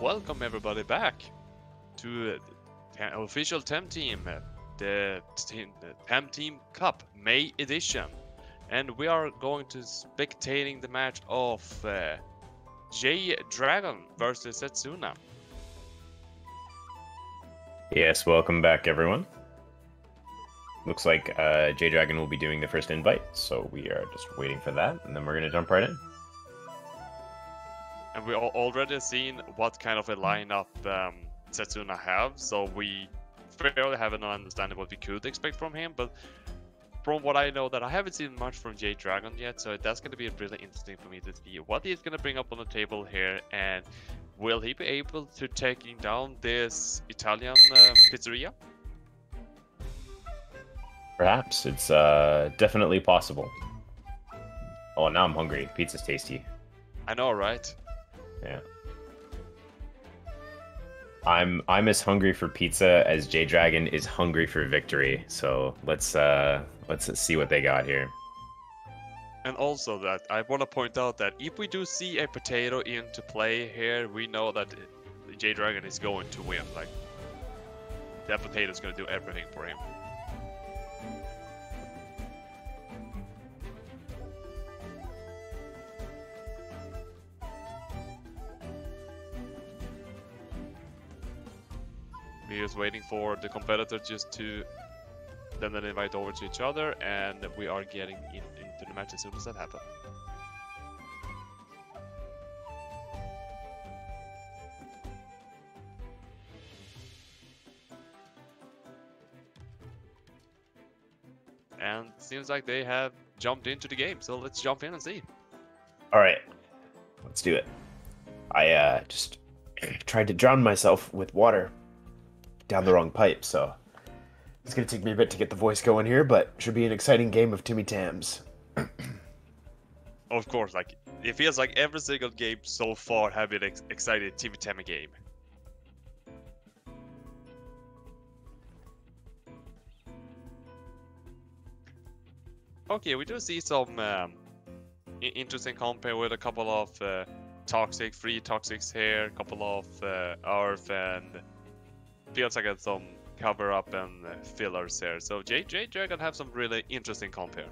Speaker 2: Welcome everybody back to the official TemTeam, the TemTeam Cup May edition, and we are going to spectating the match of J-Doragon versus Setsuna.
Speaker 1: Yes, welcome back, everyone. Looks like J-Doragon will be doing the first invite, so we are just waiting for that, and then we're going to jump right in.
Speaker 2: And we already seen what kind of a lineup Setsuna have, so we fairly have an understanding what we could expect from him, but from what I know that I haven't seen much from J-Doragon yet, so that's going to be really interesting for me to see what he's going to bring up on the table here, and will he be able to taking down this Italian pizzeria?
Speaker 1: Perhaps. It's definitely possible. Oh, now I'm hungry. Pizza's tasty.
Speaker 2: I know, right?
Speaker 1: Yeah. I'm as hungry for pizza as J-Doragon is hungry for victory. So let's see what they got here.
Speaker 2: And also that I want to point out that if we do see a potato into play here, we know that J-Doragon is going to win. Like, that potato is going to do everything for him. We're just waiting for the competitor just to send an invite over to each other, and we are getting into the match as soon as that happens. And seems like they have jumped into the game, so let's jump in and see.
Speaker 1: All right, let's do it. I just tried to drown myself with water down the wrong pipe, so it's gonna take me a bit to get the voice going here, but should be an exciting game of Timmy Tams.
Speaker 2: Of course, like it feels like every single game so far have been excited Timmy Tammy game. Okay, we do see some interesting compare with a couple of free toxics here, a couple of earth, and feels like it's some cover up and fillers here. So J-Doragon have some really interesting compare.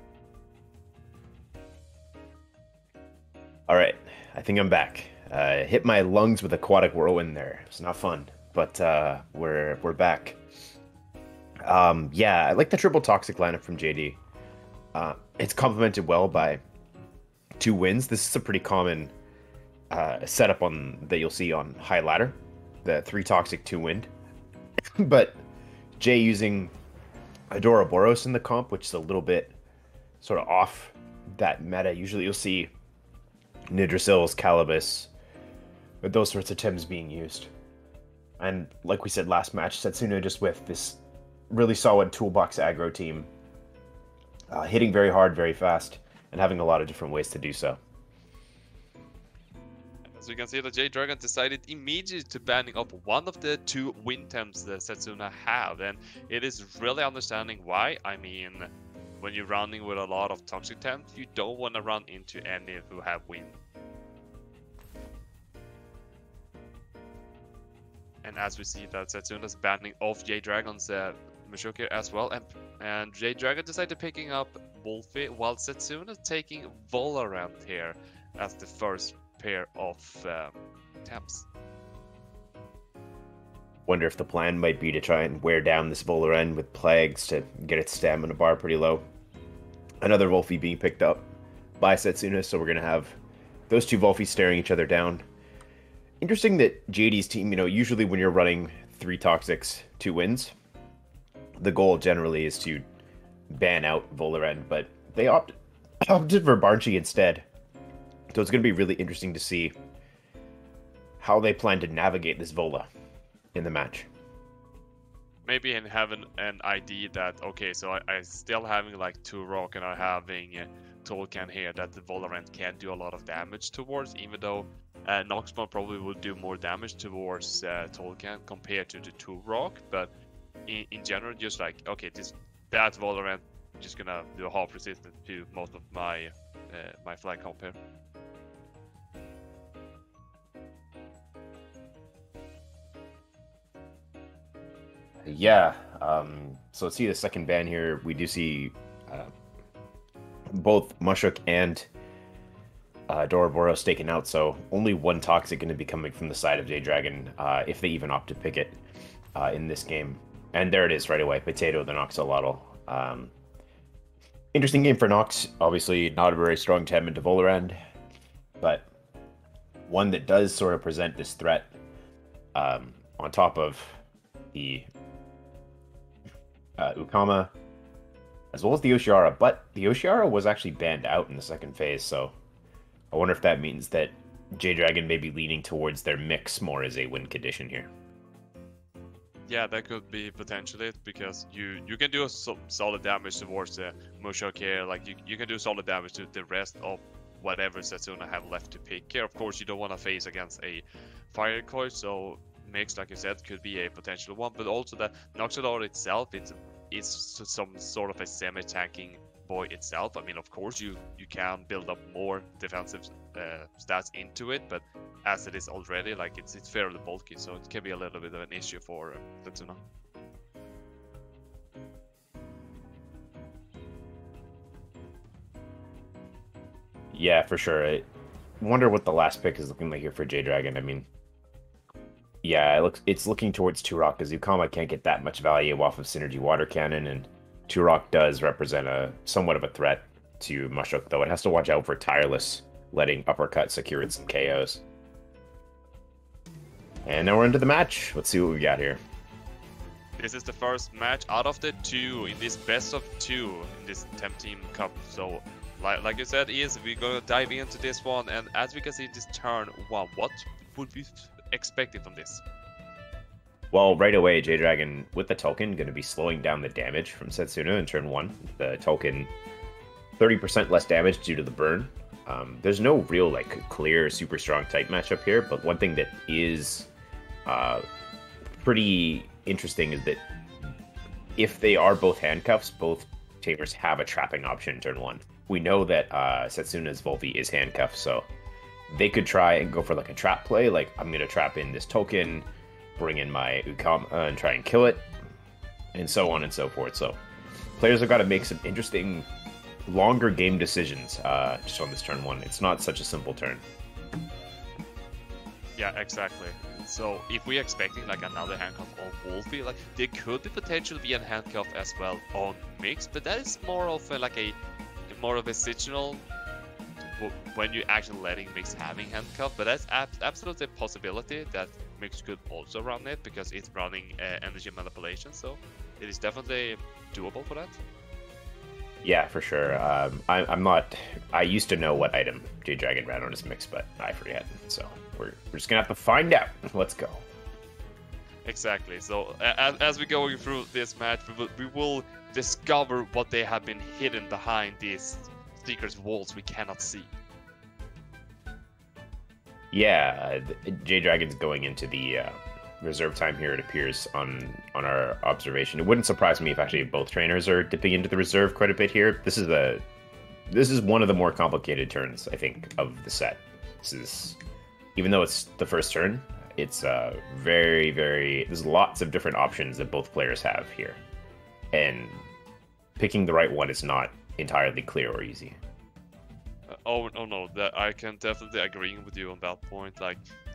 Speaker 1: All right, I think I'm back. Hit my lungs with aquatic whirlwind there. It's not fun, but we're back. Yeah, I like the triple toxic lineup from JD. It's complemented well by 2 wins. This is a pretty common setup that you'll see on high ladder, the 3 toxic 2 wind. But Jay using Adoraboros in the comp, which is a little bit sort of off that meta. Usually you'll see Nidrasils, Calibus, with those sorts of Tims being used. And like we said last match, Setsuna just with this really solid toolbox aggro team, hitting very hard, very fast, and having a lot of different ways to do so.
Speaker 2: As we can see, that J-Doragon decided immediately to banning up one of the 2 wind temps that Setsuna have, and it is really understanding why. I mean, when you're running with a lot of toxic temps, you don't want to run into any who have wind. And as we see that Setsuna's banning off J-Dragon's Mushoku as well, and J-Doragon decided picking up Wolfie, while Setsuna's taking Valorant here as the first pair of temps.
Speaker 1: Wonder if the plan might be to try and wear down this Volaren with Plagues to get its stamina bar pretty low. Another Wolfie being picked up by Setsuna, so we're going to have those 2 Wolfies staring each other down. Interesting that JD's team, usually when you're running 3 Toxics, 2 wins, the goal generally is to ban out Volaren, but they opted for Barnchy instead. So it's going to be really interesting to see how they plan to navigate this Vola in the match.
Speaker 2: Maybe in having an idea that, okay, so I still having like 2 rock and I'm having Tolkien here that the Valorant can do a lot of damage towards, even though Noxmon probably will do more damage towards Tolkien compared to the 2 rock, but in general, just like, okay, that Valorant just gonna do half resistance to most of my my flank comp here.
Speaker 1: Yeah. So let's see the second ban here. We do see both Mushuk and Doroboros taken out, so only one Toxic going to be coming from the side of J-Dragon, if they even opt to pick it in this game. And there it is right away, Potato the Noxolotl. Interesting game for Nox. Obviously not a very strong Tem into Volorand, but one that does sort of present this threat on top of the Ukama, as well as the Oshiara. But the Oshiara was actually banned out in the second phase, so I wonder if that means that J-Dragon may be leaning towards their mix more as a win condition here.
Speaker 2: Yeah, that could be potentially, because you can do some solid damage towards the Mushok here. Like you can do solid damage to the rest of whatever Setsuna have left to pick here. Of course, you don't want to face against a Fire Coil, so mix, like you said, could be a potential one. But also the Noxolotl itself, it's some sort of a semi-tanking boy itself. I mean, of course, you can build up more defensive stats into it, but as it is already, like it's fairly bulky, so it can be a little bit of an issue for Setsuna.
Speaker 1: Yeah, for sure. I wonder what the last pick is looking like here for J-Dragon. I mean, yeah, it's looking towards Turok, because Ukama can't get that much value off of Synergy Water Cannon, and Turok does represent a somewhat of a threat to Mushuk, though it has to watch out for Tireless letting Uppercut secure some KOs. And now we're into the match. Let's see what we got here.
Speaker 2: This is the first match out of the two in this best of two in this TemTeam Cup. So, like you said, we're gonna dive into this one, and as we can see, this turn one, what would we expect from this?
Speaker 1: Well, right away, J-Dragon with the token going to be slowing down the damage from Setsuna in turn one. The token 30% less damage due to the burn. There's no real clear super strong type matchup here, but one thing that is pretty interesting is that if they are both handcuffs, both tamers have a trapping option in turn one. We know that Setsuna's Volvi is handcuffed, so they could try and go for a trap play, like I'm going to trap in this token, bring in my Ukama and try and kill it, and so on and so forth. So players have got to make some interesting longer game decisions just on this turn one. It's not such a simple turn.
Speaker 2: Yeah, exactly. So if we're expecting another handcuff on Wolfie, there could be potentially be a handcuff as well on Mix, but that is more of a more of a situational when you're actually letting Mix having handcuff. But that's absolutely a possibility that Mix could also run it, because it's running energy manipulation, so it is definitely doable for that.
Speaker 1: Yeah, for sure. I'm not. I used to know what item J-Dragon ran on his Mix, but I forget. So we're just gonna have to find out. Let's go.
Speaker 2: Exactly. So as we go through this match, we will discover what they have been hidden behind these secret walls we cannot see.
Speaker 1: Yeah, J-Dragon's going into the reserve time here, it appears, on our observation. It wouldn't surprise me if actually both trainers are dipping into the reserve quite a bit here. This is one of the more complicated turns, I think, of the set. This is, even though it's the first turn, it's very, very... There's lots of different options that both players have here. And picking the right one is not entirely clear or easy.
Speaker 2: Oh no, that I can definitely agree with you on that point. I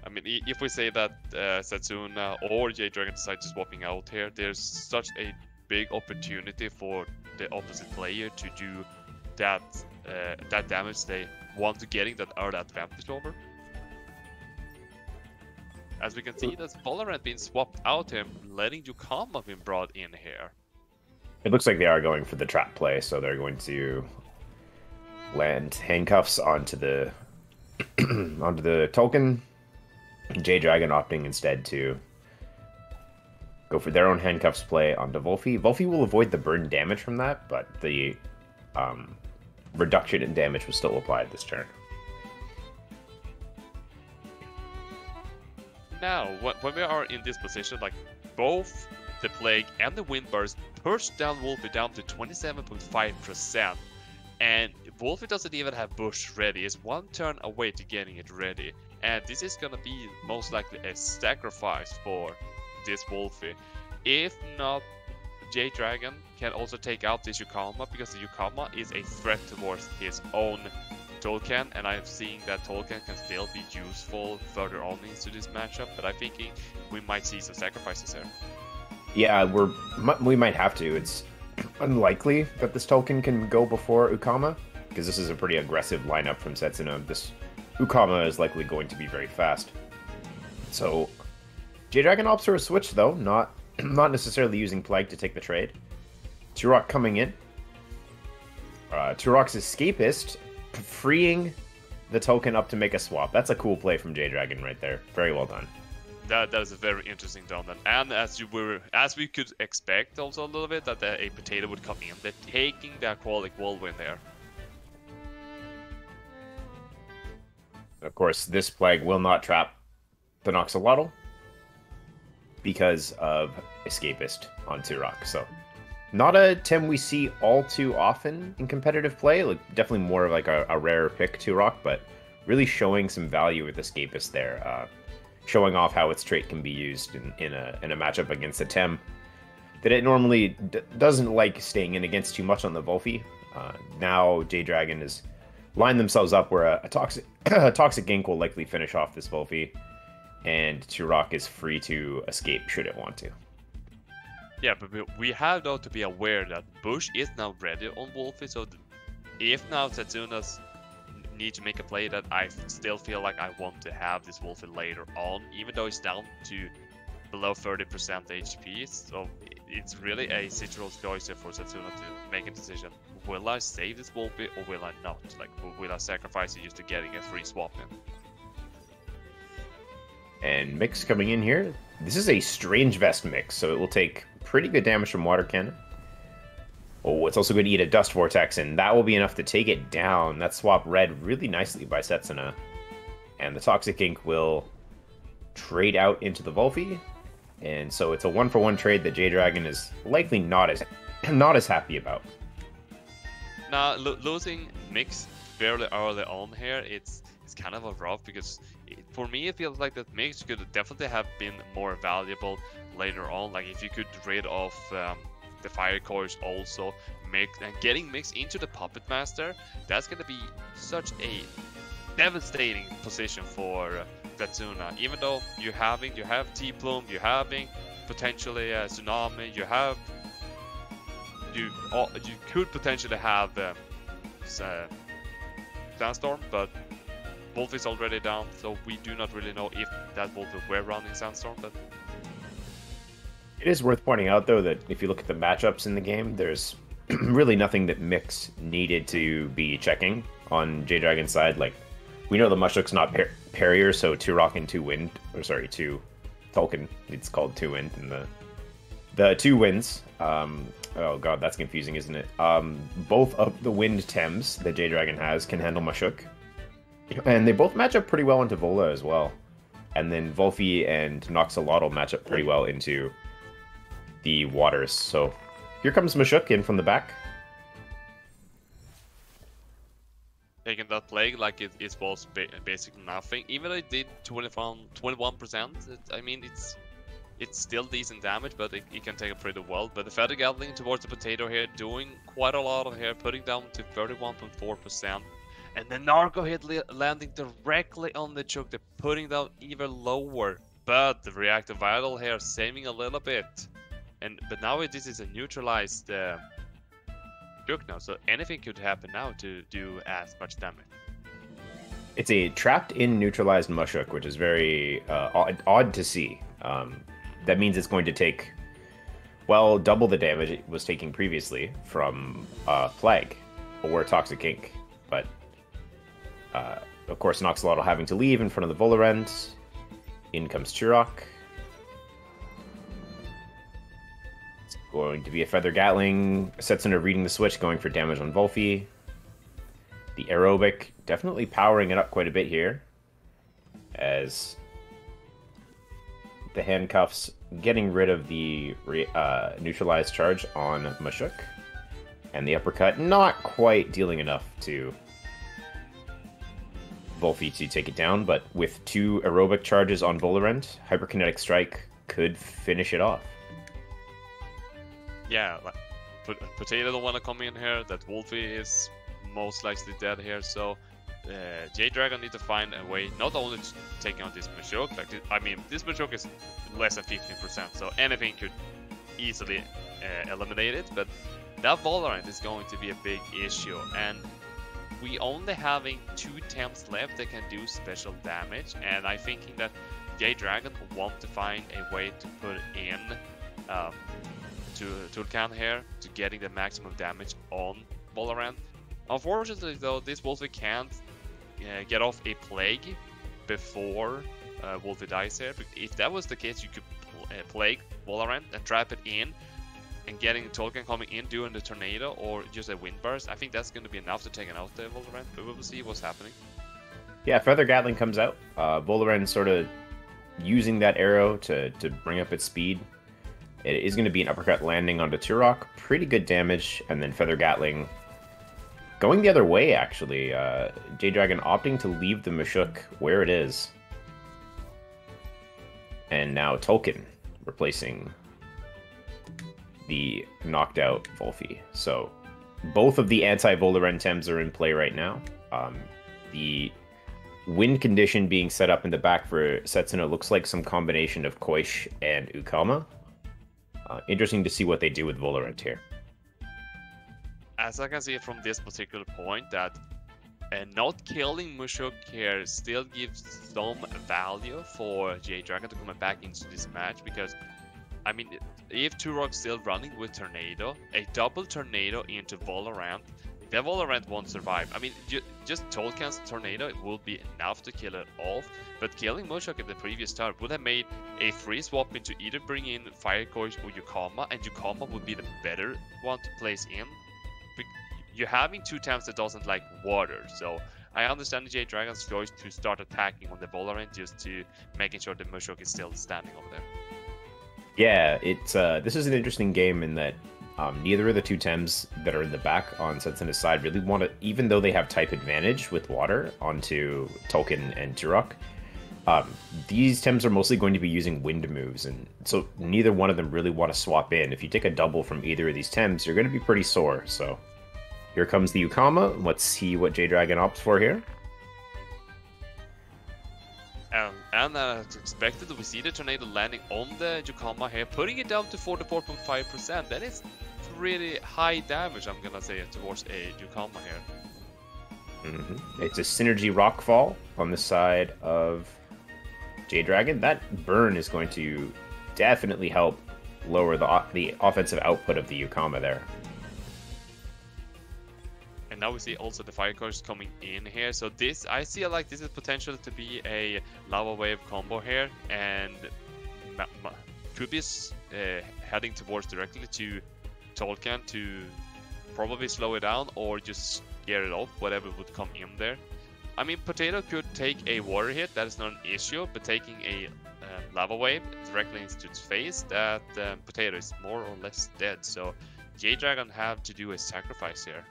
Speaker 2: mean, if we say that Setsuna or J-Dragon decide to swapping out here, there's such a big opportunity for the opposite player to do that damage they want to getting that early advantage over. As we can see, that's Valorant being swapped out here, letting Ukama being brought in here.
Speaker 1: It looks like they are going for the trap play, so they're going to land handcuffs onto the onto the token. J-Dragon opting instead to go for their own handcuffs play onto Wolfie. Wolfie will avoid the burn damage from that, but the reduction in damage was still applied this turn.
Speaker 2: Now, when we are in this position, both the Plague and the Windburst push down Wolfie down to 27.5%. And Wolfie doesn't even have Bush ready. It's one turn away to getting it ready. And this is gonna be most likely a sacrifice for this Wolfie. If not, J-Dragon can also take out this Yukama, because the Yukama is a threat towards his own Tolkien, and I'm seeing that Tolkien can still be useful further on into this matchup, but I'm thinking we might see some sacrifices here.
Speaker 1: Yeah, we might have to. It's unlikely that this Tolkien can go before Ukama, because this is a pretty aggressive lineup from Setsuna. This Ukama is likely going to be very fast. So, J-Dragon opts for a switch, though, not necessarily using Plague to take the trade. Turok coming in. Turok's Escapist, freeing the token up to make a swap. That's a cool play from J-Dragon right there. Very well done.
Speaker 2: That is a very interesting done, and as we could expect also a little bit that a potato would come in. They're taking the Aqualic Whirlwind there.
Speaker 1: Of course, this Plague will not trap the Noxolotl because of Escapist on Turok. So, not a Tem we see all too often in competitive play. Like, definitely more of like a rare pick Turok, but really showing some value with Escapist there. Showing off how its trait can be used in a matchup against a Tem that it normally doesn't like staying in against too much on the Volphy. Now J-Dragon has lined themselves up where a toxic Gink will likely finish off this Volphy, and Turok is free to escape should it want to.
Speaker 2: Yeah, but we have though to be aware that Bush is now ready on Wolfie, so if now Setsuna's need to make a play, that I still feel like I want to have this Wolfie later on, even though it's down to below 30% HP, so it's really a situational choice for Setsuna to make a decision. Will I save this Wolfie or will I not? Like, will I sacrifice it just to getting a free swap in?
Speaker 1: And Mix coming in here. This is a Strange Vest Mix, so it will take pretty good damage from Water Cannon. Oh, it's also going to eat a Dust Vortex, and that will be enough to take it down. That swap read really nicely by Setsuna. And the Toxic Ink will trade out into the Volphy. And so it's a 1-for-1 trade that J-Dragon is likely not as happy about.
Speaker 2: Now, losing Mix fairly early on here, it's kind of a rough, because for me it feels like that Mix could definitely have been more valuable later on. Like, if you could rid off the Fire Cores also, and getting Mix into the Puppet Master, that's going to be such a devastating position for Setsuna. Even though you have T-Plume, you're having potentially a Tsunami, you could potentially have Sandstorm, but Wolf is already down, so we do not really know if that Wolf were running Sandstorm. But
Speaker 1: it is worth pointing out, though, that if you look at the matchups in the game, there's really nothing that Mix needed to be checking on J-Dragon's side. Like, we know the Mushrook's not parrier, so 2 Rock and 2 Wind, or sorry, 2 Tolkien, it's called 2 Wind, and the 2 Winds, oh god, that's confusing, isn't it? Both of the Wind Tems that J-Dragon has can handle Mushrook, and they both match up pretty well into Vola as well. And then Volphy and Noxolotl match up pretty well into the waters. So here comes Mushrook in from the back.
Speaker 2: Taking that Plague like it was basically nothing. Even though it did 21%, I mean, it's still decent damage, but it can take it pretty well. But the Feather Gatling towards the Potato here, doing quite a lot of here, putting down to 31.4%. And the Narco hit landing directly on the Chook, they're putting down even lower. But the Reactive Vital here saving a little bit. But now this is a neutralized Chook now, so anything could happen now to do as much damage.
Speaker 1: It's a trapped in neutralized Mushrook, which is very odd to see. That means it's going to take, well, double the damage it was taking previously from Plague or Toxic Ink. But of course, Noxolotl having to leave in front of the Volarend. In comes Turok. It's going to be a Feather Gatling. Setsuna reading the switch, going for damage on Volphy. The Aerobic definitely powering it up quite a bit here, as the Handcuffs getting rid of the neutralized charge on Mushrook. And the Uppercut not quite dealing enough to Volphy to take it down, but with 2 aerobic charges on Volarend, Hyperkinetic Strike could finish it off.
Speaker 2: Yeah, like, Potato don't want to come in here. That Wolfie is most likely dead here, so J-Doragon need to find a way not only to take out this Machoke, like I mean, this Machoke is less than 15%, so anything could easily eliminate it, but that Valorant is going to be a big issue, and we only having 2 temps left that can do special damage, and I'm thinking that J-Doragon want to find a way to put in to Tulkan here to getting the maximum damage on Valorant. Unfortunately though, this Wolfie can't get off a Plague before Wolfie dies here. If that was the case, you could Plague Valorant and trap it in, and getting Tulkan coming in doing the tornado or just a wind burst. I think that's going to be enough to take out the Valorant, but we will see what's happening.
Speaker 1: Yeah, Feather Gatling comes out. Valorant sort of using that arrow to bring up its speed. It is going to be an uppercut landing onto Turok. Pretty good damage. And then Feather Gatling going the other way, actually. J-Doragon opting to leave the Machoke where it is. And now Tulkan replacing the knocked out Wolfie. So both of the anti-Valorant Tems are in play right now. The wind condition being set up in the back for Setsuna looks like some combination of Koish and Ukama. Interesting to see what they do with Valorant here.
Speaker 2: As I can see from this particular point, that not killing Machoke here still gives some value for J-Doragon to come back into this match, because I mean, if Turok's still running with Tornado, a double Tornado into Valorant, the Valorant won't survive. I mean, just Tulkan's Tornado will be enough to kill it off, but killing Machoke at the previous turn would have made a free swap into either bring in Fire Coach or Yukama, and Yukama would be the better one to place in. You're having 2 temps that doesn't like water, so I understand J-Doragon's choice to start attacking on the Valorant just to making sure the Machoke is still standing over there.
Speaker 1: Yeah, it's this is an interesting game in that neither of the 2 Tems that are in the back on Setsuna's side really want to, even though they have type advantage with water onto Tulkan and Turok, these Tems are mostly going to be using wind moves, and so neither one of them really want to swap in. If you take a double from either of these Tems, you're going to be pretty sore, so here comes the Ukama. Let's see what J-Doragon opts for here.
Speaker 2: And as expected, we see the Tornado landing on the Yukama here, putting it down to 44.5%. That is pretty high damage, I'm gonna say, towards a Yukama here.
Speaker 1: It's a Synergy Rockfall on the side of J-Doragon. That burn is going to definitely help lower the offensive output of the Yukama there.
Speaker 2: And now we see also the Fire Course coming in here. So this, I see like this is potential to be a Lava Wave combo here, and could be heading towards directly to Tulkan to probably slow it down or just scare it off, whatever would come in there. I mean, Potato could take a water hit, that is not an issue, but taking a Lava Wave directly into its face, that Potato is more or less dead. So J-Doragon have to do a sacrifice here.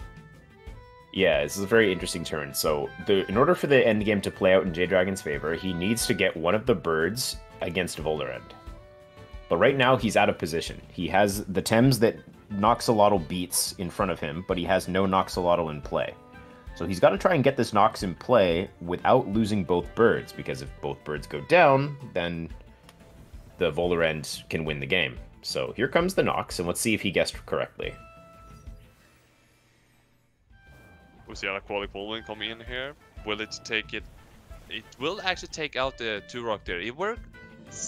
Speaker 1: Yeah, this is a very interesting turn. So, in order for the end game to play out in J-Doragon's favor, he needs to get one of the birds against Valorant. But right now, he's out of position. He has the Tems that Noxolotl beats in front of him, but he has no Noxolotl in play. So he's got to try and get this Nox in play without losing both birds, because if both birds go down, then the Valorant can win the game. So here comes the Nox, and let's see if he guessed correctly.
Speaker 2: We see a quality Poland coming in here. Will it take it? It will actually take out the Turok there. It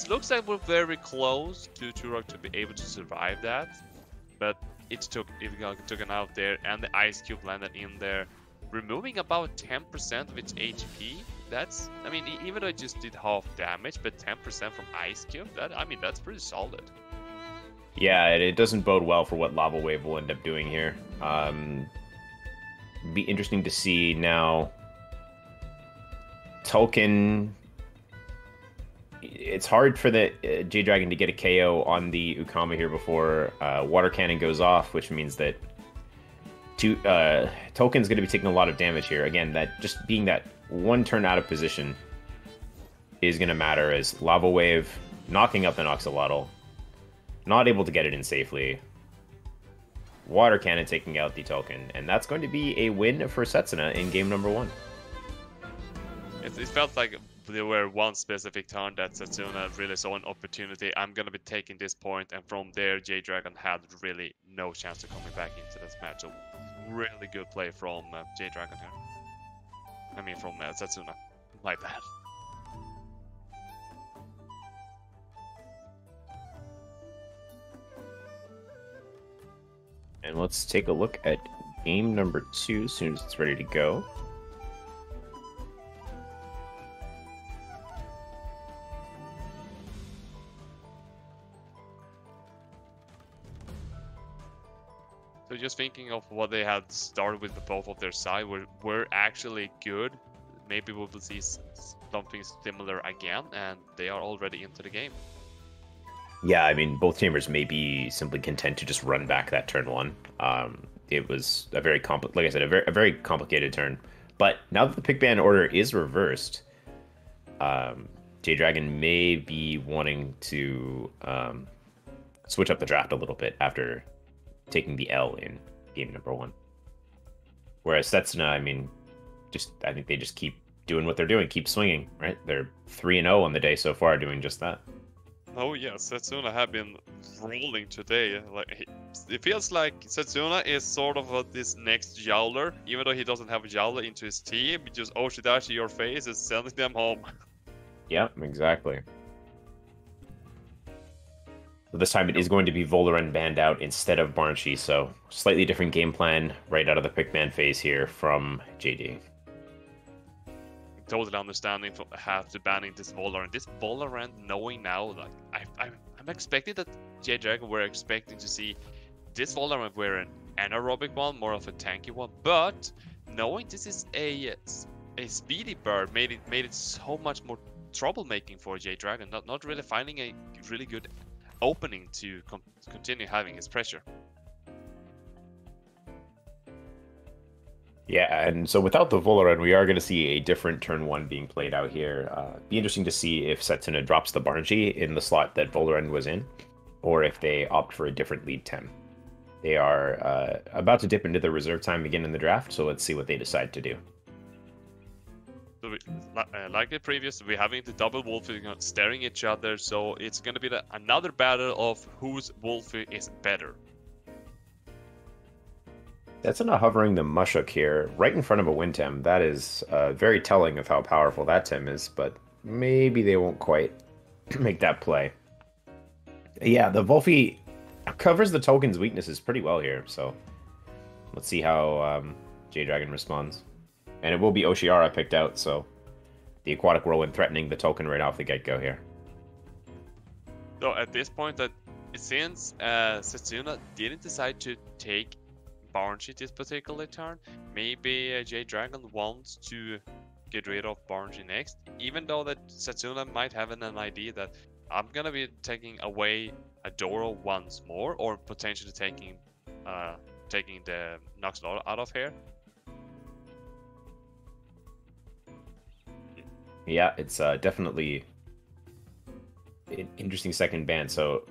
Speaker 2: looks like we're very close to Turok to be able to survive that, but it took it out there, and the Ice Cube landed in there, removing about 10% of its HP. That's, I mean, even though it just did half damage, but 10% from Ice Cube, that's pretty solid.
Speaker 1: Yeah, it doesn't bode well for what Lava Wave will end up doing here. Be interesting to see now. Tulkan, it's hard for the J-Doragon to get a KO on the Ukama here before Water Cannon goes off, which means that Tulkan's going to be taking a lot of damage here. Again, that just being that one turn out of position is going to matter, as Lava Wave knocking up the Noxolotl, not able to get it in safely. water cannon taking out the token, and that's going to be a win for Setsuna in game number 1.
Speaker 2: It felt like there were one specific turn that Setsuna really saw an opportunity. I'm gonna be taking this point, and from there, J-Dragon had really no chance of coming back into this match. So really good play from J-Dragon here. I mean, from Setsuna. My bad.
Speaker 1: And let's take a look at game number 2 as soon as it's ready to go.
Speaker 2: So just thinking of what they had started with both of their side were actually good. Maybe we will see something similar again, and they are already into the game.
Speaker 1: Yeah, I mean, both chambers may be simply content to just run back that turn 1. It was a very like I said, a very complicated turn. But now that the pick ban order is reversed, J-Dragon may be wanting to switch up the draft a little bit after taking the L in game number 1. Whereas Setsuna, I mean, I think they just keep doing what they're doing, keep swinging, right? They're 3-0 on the day so far, doing just that.
Speaker 2: Oh yeah, Setsuna have been rolling today. Like it feels like Setsuna is sort of this next Jowler, even though he doesn't have a Jowler into his team. He just Oshidashi your face is sending them home.
Speaker 1: Yeah, exactly. So this time it is going to be Voloran banned out instead of Barnshi, so slightly different game plan right out of the pick ban phase here from JD.
Speaker 2: Totally understanding from half to banning this Voloran. This Voloran, knowing now, like I'm expecting that J-Dragon were expecting to see this Voloran were an anaerobic one, more of a tanky one, but knowing this is a speedy bird made it so much more troublemaking for J-Dragon, not really finding a really good opening to continue having his pressure.
Speaker 1: Yeah, and so without the Voloran, we are going to see a different turn 1 being played out here. Be interesting to see if Setsuna drops the Barnshi in the slot that Voloran was in, or if they opt for a different lead Tem. They are about to dip into the reserve time again in the draft, so let's see what they decide to do.
Speaker 2: So like the previous, we're having the double Wolfie staring each other, so it's going to be another battle of whose Wolfie is better.
Speaker 1: Setsuna hovering the Mushuk here, right in front of a wind Tem. That is very telling of how powerful that Tem is, but maybe they won't quite make that play. Yeah, the Wolfie covers the token's weaknesses pretty well here, so let's see how J-Dragon responds. And it will be Oshiara picked out, so the Aquatic Whirlwind threatening the token right off the get-go here.
Speaker 2: So at this point, that since Setsuna didn't decide to take Barnshi this particular turn, maybe J-Dragon wants to get rid of Barnshi next, even though that Setsuna might have an idea that I'm gonna be taking away Adoro once more, or potentially taking the Noxlord out of here.
Speaker 1: Yeah, it's definitely an interesting second ban. So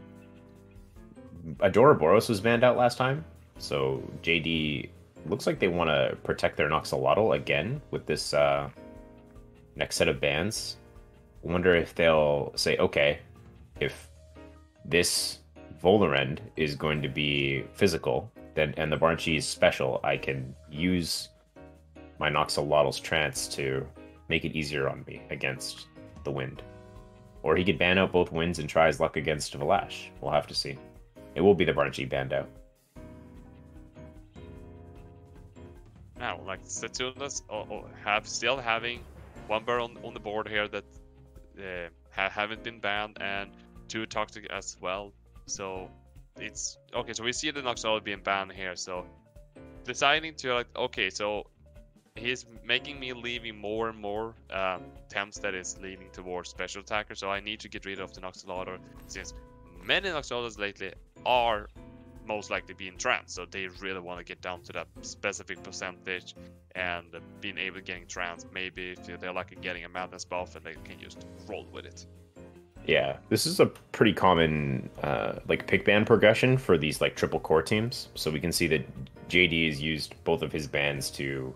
Speaker 1: Adoraboros was banned out last time. So JD looks like they want to protect their Noxolotl again with this next set of bans. I wonder if they'll say, okay, if this Volorend is going to be physical, then and the Barnshi is special, I can use my Noxolotl's trance to make it easier on me against the wind. Or he could ban out both winds and try his luck against Valash. We'll have to see. It will be the Barnshi banned out.
Speaker 2: Now, like Setsuna's still having one bird on the board here that haven't been banned, and 2 toxic as well. So it's okay. So we see the Noxolotl being banned here. So deciding to like, okay, so he's making me leaving more and more Temps that is leaning towards special attacker. So I need to get rid of the Noxolotl, since many Noxolotls lately are most likely being trans, so they really want to get down to that specific percentage, and being able to getting trans, maybe if they're lucky getting a madness buff, and they can just roll with it.
Speaker 1: Yeah, this is a pretty common like pick ban progression for these like triple core teams. So we can see that JD has used both of his bans to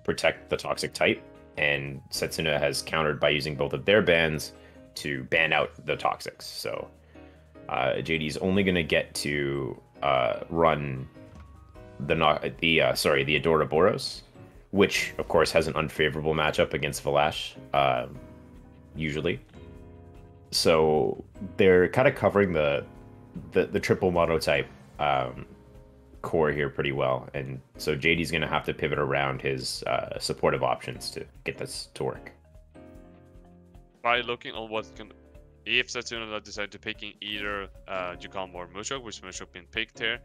Speaker 1: protect the toxic type, and Setsuna has countered by using both of their bans to ban out the toxics. So JD is only going to get to run the Adoraboros, which of course has an unfavorable matchup against Valash, usually. So they're kind of covering the triple monotype core here pretty well, and so JD's going to have to pivot around his supportive options to get this to work.
Speaker 2: By looking on what's going, if Setsuna decide to picking either Jukam or Mushok, which Mushok been picked here,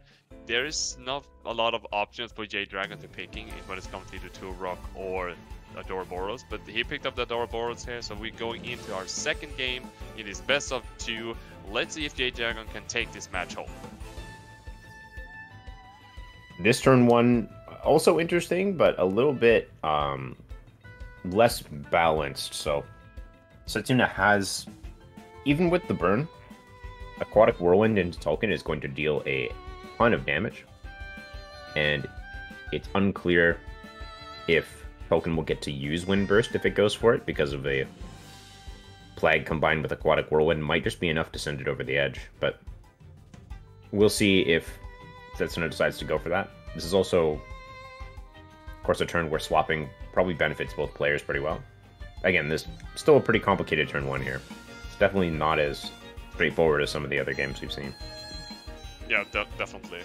Speaker 2: there is not a lot of options for J-Doragon to picking when it comes to either Turok or Adoraboros, but he picked up the Adoraboros here, so we're going into our second game. It is best of 2. Let's see if J-Doragon can take this match home.
Speaker 1: This turn 1 also interesting, but a little bit less balanced. So Setsuna has, even with the burn, Aquatic Whirlwind into Tolkien is going to deal a ton of damage, and it's unclear if Tolkien will get to use Windburst if it goes for it, because of a Plague combined with Aquatic Whirlwind might just be enough to send it over the edge, but we'll see if Setsuna decides to go for that. This is also, of course, a turn where swapping probably benefits both players pretty well. Again, this is still a pretty complicated turn 1 here. It's definitely not as straightforward as some of the other games we've seen.
Speaker 2: Yeah, definitely.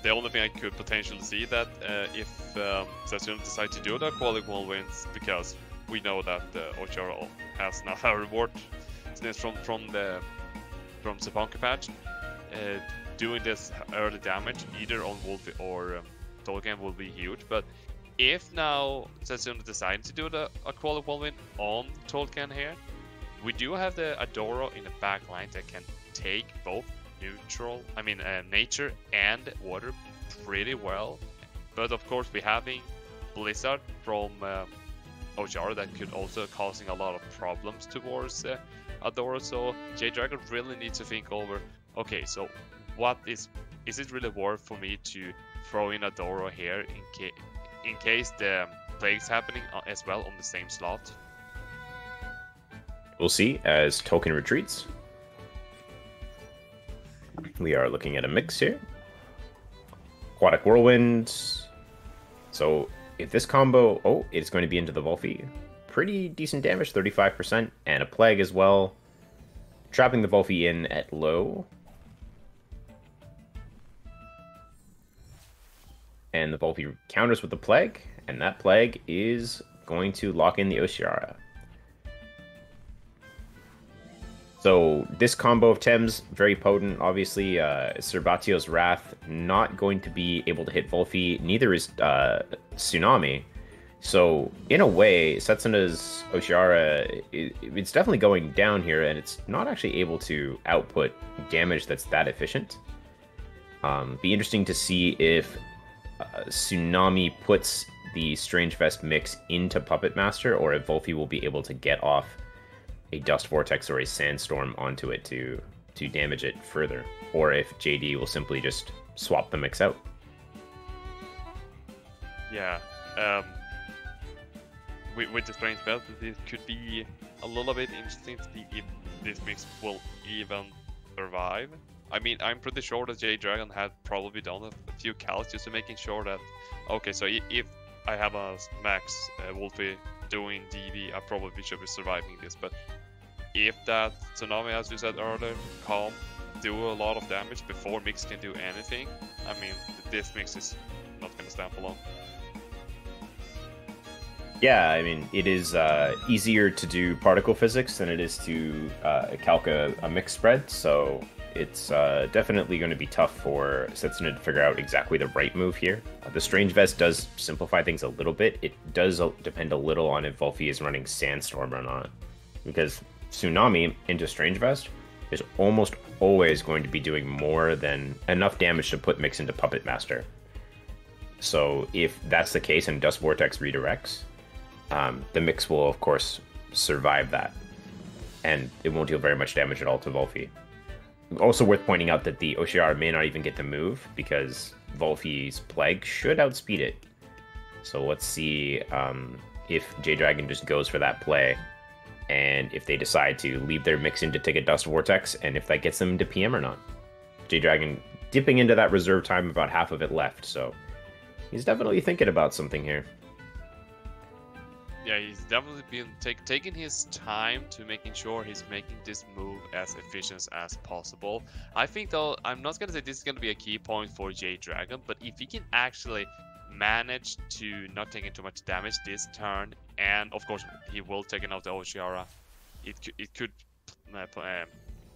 Speaker 2: The only thing I could potentially see that if Setsuna decide to do the Aquatic Whirlwinds, because we know that Ochara has now a reward since from the Seponka patch. Doing this early damage either on Wolfie or Tolkien will be huge, but if now Setsuna decides to do the Aquatic Whirlwind on Tolkien here, we do have the Adoro in the back line that can take both nature and water pretty well. But of course we're having Blizzard from Ojara that could also causing a lot of problems towards Adoro, so J-Doragon really needs to think over, okay, so what is it really worth for me to throw in Adoro here in case the plague's happening as well on the same slot?
Speaker 1: We'll see as Tolkien retreats. We are looking at a mix here. Aquatic Whirlwind. So if this combo, it's going to be into the Volphy. Pretty decent damage, 35%, and a Plague as well. Trapping the Volphy in at low. And the Volphy counters with the Plague, and that Plague is going to lock in the Oshiara. So this combo of Tems, very potent. Obviously, Serbatio's Wrath not going to be able to hit Volphy. Neither is Tsunami. So in a way, Setsuna's Oshiara, it's definitely going down here, and it's not actually able to output damage that's that efficient. Be interesting to see if Tsunami puts the Strange Vest mix into Puppet Master, or if Volphy will be able to get off a Dust Vortex or a Sandstorm onto it to damage it further, or if JD will simply just swap the mix out.
Speaker 2: Yeah, with the Strange Vest, it could be a little bit interesting to see if this mix will even survive. I mean, I'm pretty sure that J-Doragon had probably done a few calcs just to making sure that, okay, so if I have a max Wolfie doing DV, I probably should be surviving this, but if that Tsunami, as you said earlier, can do a lot of damage before Mix can do anything, I mean, this Mix is not going to stand for long.
Speaker 1: Yeah, I mean, it is easier to do particle physics than it is to calc a mix spread, so it's definitely going to be tough for Setsuna to figure out exactly the right move here. The Strange Vest does simplify things a little bit. It does depend a little on if Volphy is running Sandstorm or not, because Tsunami into Strange Vest is almost always going to be doing more than enough damage to put Mix into Puppet Master. So if that's the case and Dust Vortex redirects, the Mix will of course survive that. and it won't deal very much damage at all to Volfi. Also worth pointing out that the Oshiara may not even get to move, because Volfi's Plague should outspeed it. So let's see if J-Dragon just goes for that play, and if they decide to leave their mix in to take a Dust Vortex, and if that gets them into PM or not. J-Dragon dipping into that reserve time, about half of it left, so he's definitely thinking about something here.
Speaker 2: Yeah, he's definitely been taking his time to making sure he's making this move as efficient as possible. I think, though, I'm not going to say this is going to be a key point for J-Dragon, but if he can actually manage to not taking too much damage this turn, and of course he will take out the Oshiara, it could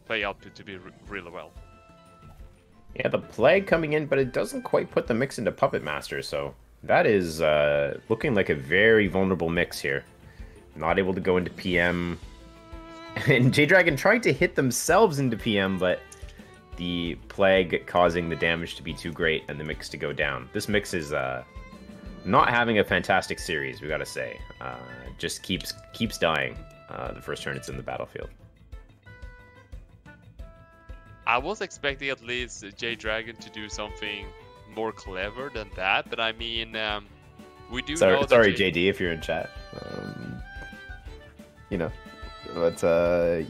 Speaker 2: play out to be really well.
Speaker 1: Yeah, the Plague coming in, but it doesn't quite put the mix into Puppet Master, so that is looking like a very vulnerable mix here. Not able to go into PM. And J-Dragon trying to hit themselves into PM, but the Plague causing the damage to be too great and the mix to go down. This mix is not having a fantastic series, we gotta say. Just keeps dying the first turn it's in the battlefield.
Speaker 2: I was expecting at least J-Dragon to do something more clever than that, but I mean, we do know that...
Speaker 1: Sorry, JD, if you're in chat. You know, but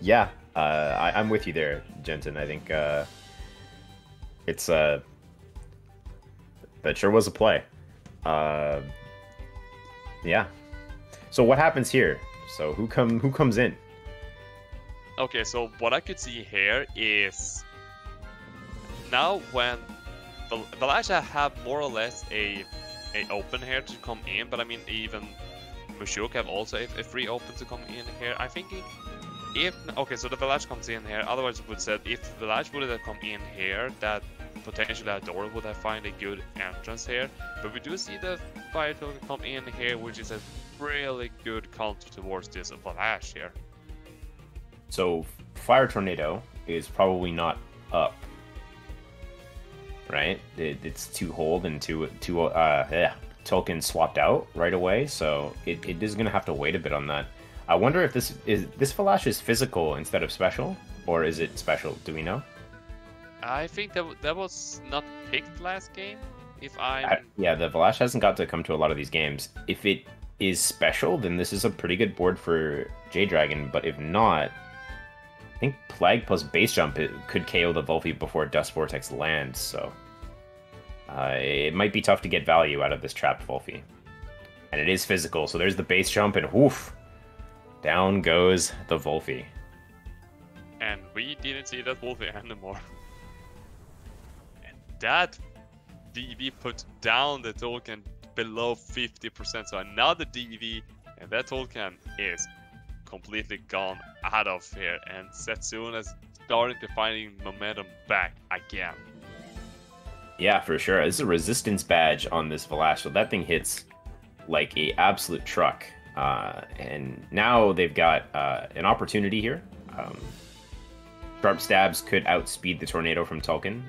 Speaker 1: yeah, I'm with you there, Jensen. I think it's that sure was a play. Yeah. So what happens here? So who comes in?
Speaker 2: Okay, so what I could see here is now when Valasha have more or less a open here to come in, but I mean even Mushuk have also a free open to come in here. I think if okay, so the Valash comes in here. Otherwise, it would said if Valash would have come in here, that potentially Adora would have found a good entrance here. But we do see the Fire Token come in here, which is a really good counter towards this Valash here.
Speaker 1: So Fire Tornado is probably not up, right? It's 2 hold and two token swapped out right away, so it is gonna have to wait a bit on that. I wonder if this Valash is physical instead of special, or is it special? Do we know?
Speaker 2: I think that was not picked last game.
Speaker 1: Yeah, the Valash hasn't got to come to a lot of these games. If it is special, then this is a pretty good board for J-Dragon, but if not, I think Plague plus Base Jump could KO the Volfi before Dust Vortex lands, so it might be tough to get value out of this trapped Volfi. And it is physical, so there's the Base Jump, and woof! Down goes the Volfi.
Speaker 2: And we didn't see that Volfi anymore. And that DV put down the token below 50%, so another DV, and that token is completely gone out of here, and Setsuna is starting to finding momentum back again.
Speaker 1: Yeah, for sure. This is a resistance badge on this Valash, so that thing hits like a absolute truck. And now they've got an opportunity here. Sharp Stabs could outspeed the Tornado from Tolkien.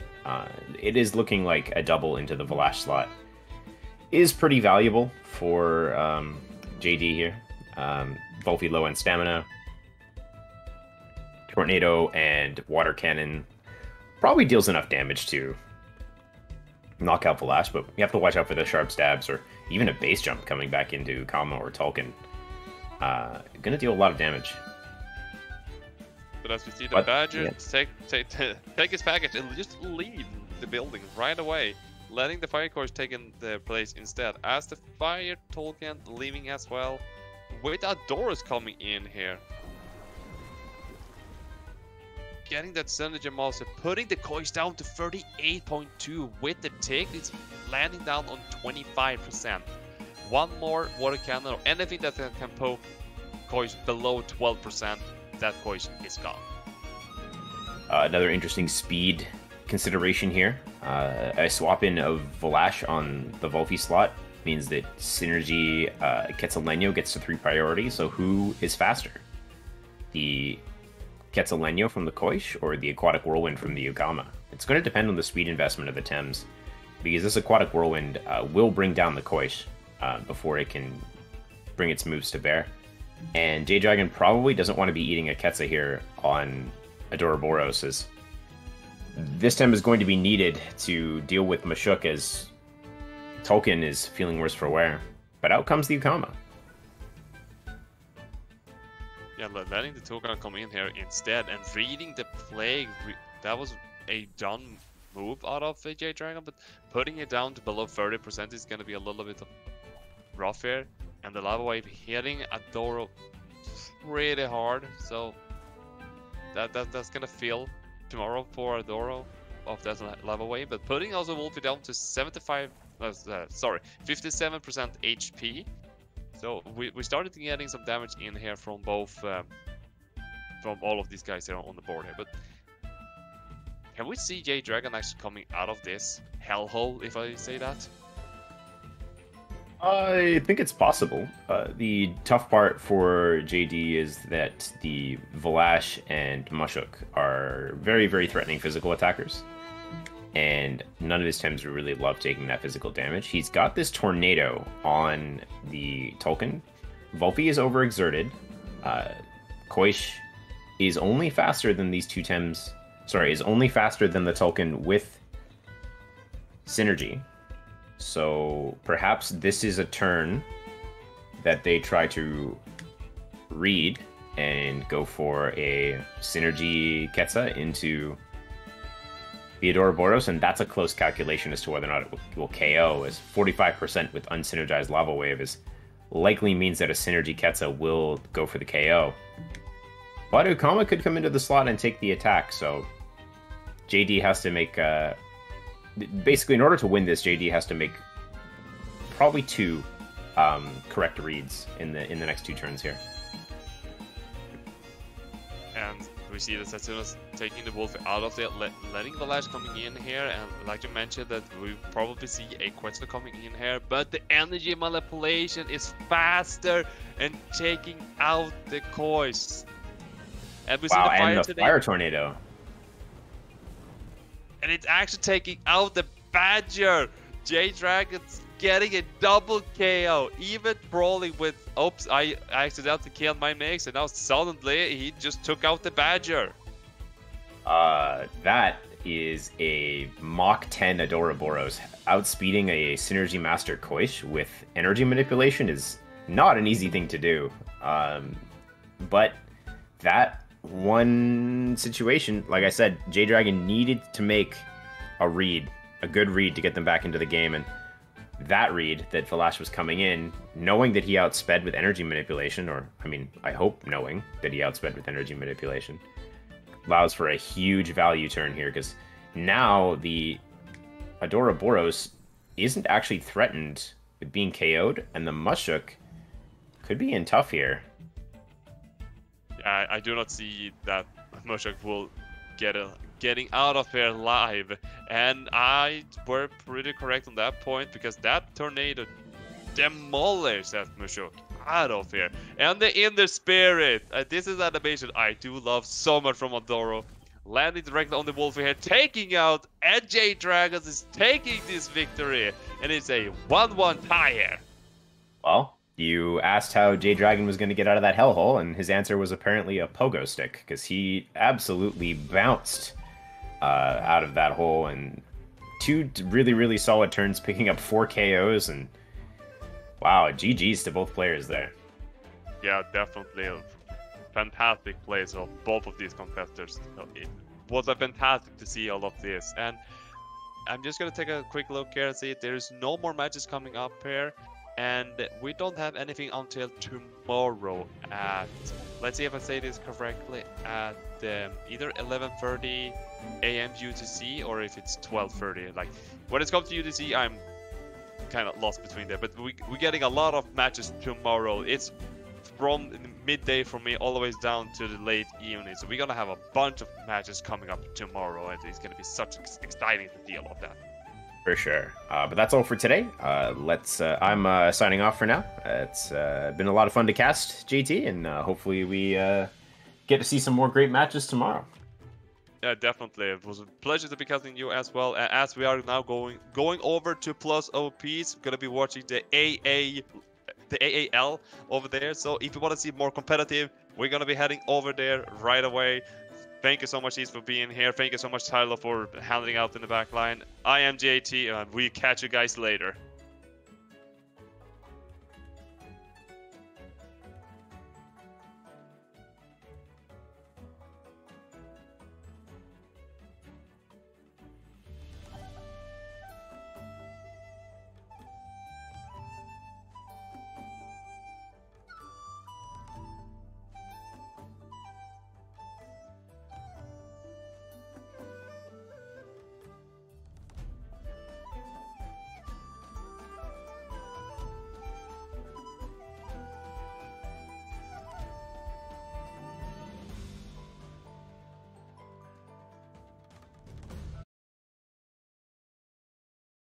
Speaker 1: It is looking like a double into the Valash slot is pretty valuable for JD here. Volfi low on stamina. Tornado and Water Cannon probably deals enough damage to knock out Valash, but you have to watch out for the Sharp Stabs or even a Base Jump coming back into Kama or Tolkien. Gonna deal a lot of damage.
Speaker 2: But as we see the Badger take his package and just leave the building right away, letting the Fire Course take in their place instead. As the Fire Tolkien leaving as well, with Adora's coming in here. Getting that Synergy Master, putting the coins down to 38.2 with the tick, it's landing down on 25%. One more Water Cannon or anything that can poke coins below 12%, that coin is gone.
Speaker 1: Another interesting speed consideration here. A swap in of Valash on the Volfi slot means that Synergy Quetzaleno gets to 3 priority, so who is faster? The Quetzaleno from the Koish or the Aquatic Whirlwind from the Yugama? It's going to depend on the speed investment of the Thames, because this Aquatic Whirlwind will bring down the Koish before it can bring its moves to bear. And J-Dragon probably doesn't want to be eating a Ketsa here on Adoraboros, as this time is going to be needed to deal with Mashuk as Tolkien is feeling worse for wear. But out comes the Ukama.
Speaker 2: Yeah, letting the Tugan come in here instead and reading the Plague, that was a done move out of J-Dragon, but putting it down to below 30% is going to be a little bit rough here. And the Lava Wave hitting Adoro pretty hard, so that's going to feel tomorrow for Adoro of that Lava Wave. But putting also Wolfie down to 57% HP. So we started getting some damage in here from both, from all of these guys here on the board here. But can we see J-Dragon actually coming out of this hellhole, if I say that?
Speaker 1: I think it's possible. The tough part for JD is that the Valash and Mashuk are very, very threatening physical attackers. And none of his Tems really love taking that physical damage. He's got this Tornado on the Tolkien. Volpi is overexerted. Koish is only faster than these two Tems. Sorry, is only faster than the Tolkien with Synergy. So perhaps this is a turn that they try to read and go for a Synergy Ketsa into the Adoraboros, and that's a close calculation as to whether or not it will KO, as 45% with unsynergized Lava Wave is likely means that a Synergy Ketsa will go for the KO. But Ukama could come into the slot and take the attack, so JD has to make... basically, in order to win this, JD has to make probably two correct reads in the next two turns here.
Speaker 2: And we see the Setsuna's taking the Wolf out of there, letting the Lash coming in here, and like you mentioned that we probably see a Quetzal coming in here, but the energy manipulation is faster and taking out the Kois. And we see the fire
Speaker 1: and the
Speaker 2: today.
Speaker 1: Fire Tornado.
Speaker 2: And it's actually taking out the Badger. J-Dragon's getting a double KO. Even brawling with, oops, I accidentally killed my mix, and now suddenly he just took out the Badger.
Speaker 1: That is a Mach 10 Adoraboros. Outspeeding a Synergy Master Koish with energy manipulation is not an easy thing to do. But that one situation, like I said, J-Dragon needed to make a read, a good read to get them back into the game, and that read that Valash was coming in, knowing that he outsped with energy manipulation, or, I mean, I hope knowing that he outsped with energy manipulation, allows for a huge value turn here, because now the Adoraboros isn't actually threatened with being KO'd, and the Mashuk could be in tough here.
Speaker 2: I do not see that Mashuk will getting out of here live, and I were pretty correct on that point, because that tornado demolished that Mashuk out of here. And the Inner Spirit, this is animation I do love so much from Adoro, landing directly on the wolf here, taking out, and J-Dragons is taking this victory, and it's a 1-1 tie here.
Speaker 1: Well, you asked how J-Dragon was going to get out of that hellhole, and his answer was apparently a pogo stick, because he absolutely bounced out of that hole, and two really, really solid turns, picking up 4 KOs, and wow, GG's to both players there.
Speaker 2: Yeah, definitely a fantastic plays of both of these competitors. It was a fantastic to see all of this, and I'm just going to take a quick look here and see there's no more matches coming up here. And we don't have anything until tomorrow at, let's see if I say this correctly, at either 11:30 a.m. UTC or if it's 12:30. Like, when it comes to UTC, I'm kind of lost between there. But we're getting a lot of matches tomorrow. It's from midday for me all the way down to the late evening. So we're going to have a bunch of matches coming up tomorrow. And it's going to be such exciting to deal with that.
Speaker 1: For sure. But that's all for today. I'm signing off for now. It's been a lot of fun to cast, JT, and hopefully we get to see some more great matches tomorrow.
Speaker 2: Yeah, definitely. It was a pleasure to be casting you as well. As we are now going over to Plus OPs, we're going to be watching the AA the AAL over there. So if you want to see more competitive, we're gonna be heading over there right away. Thank you so much, East, for being here. Thank you so much, Tyler, for handling out in the back line. I am JT, and we catch you guys later.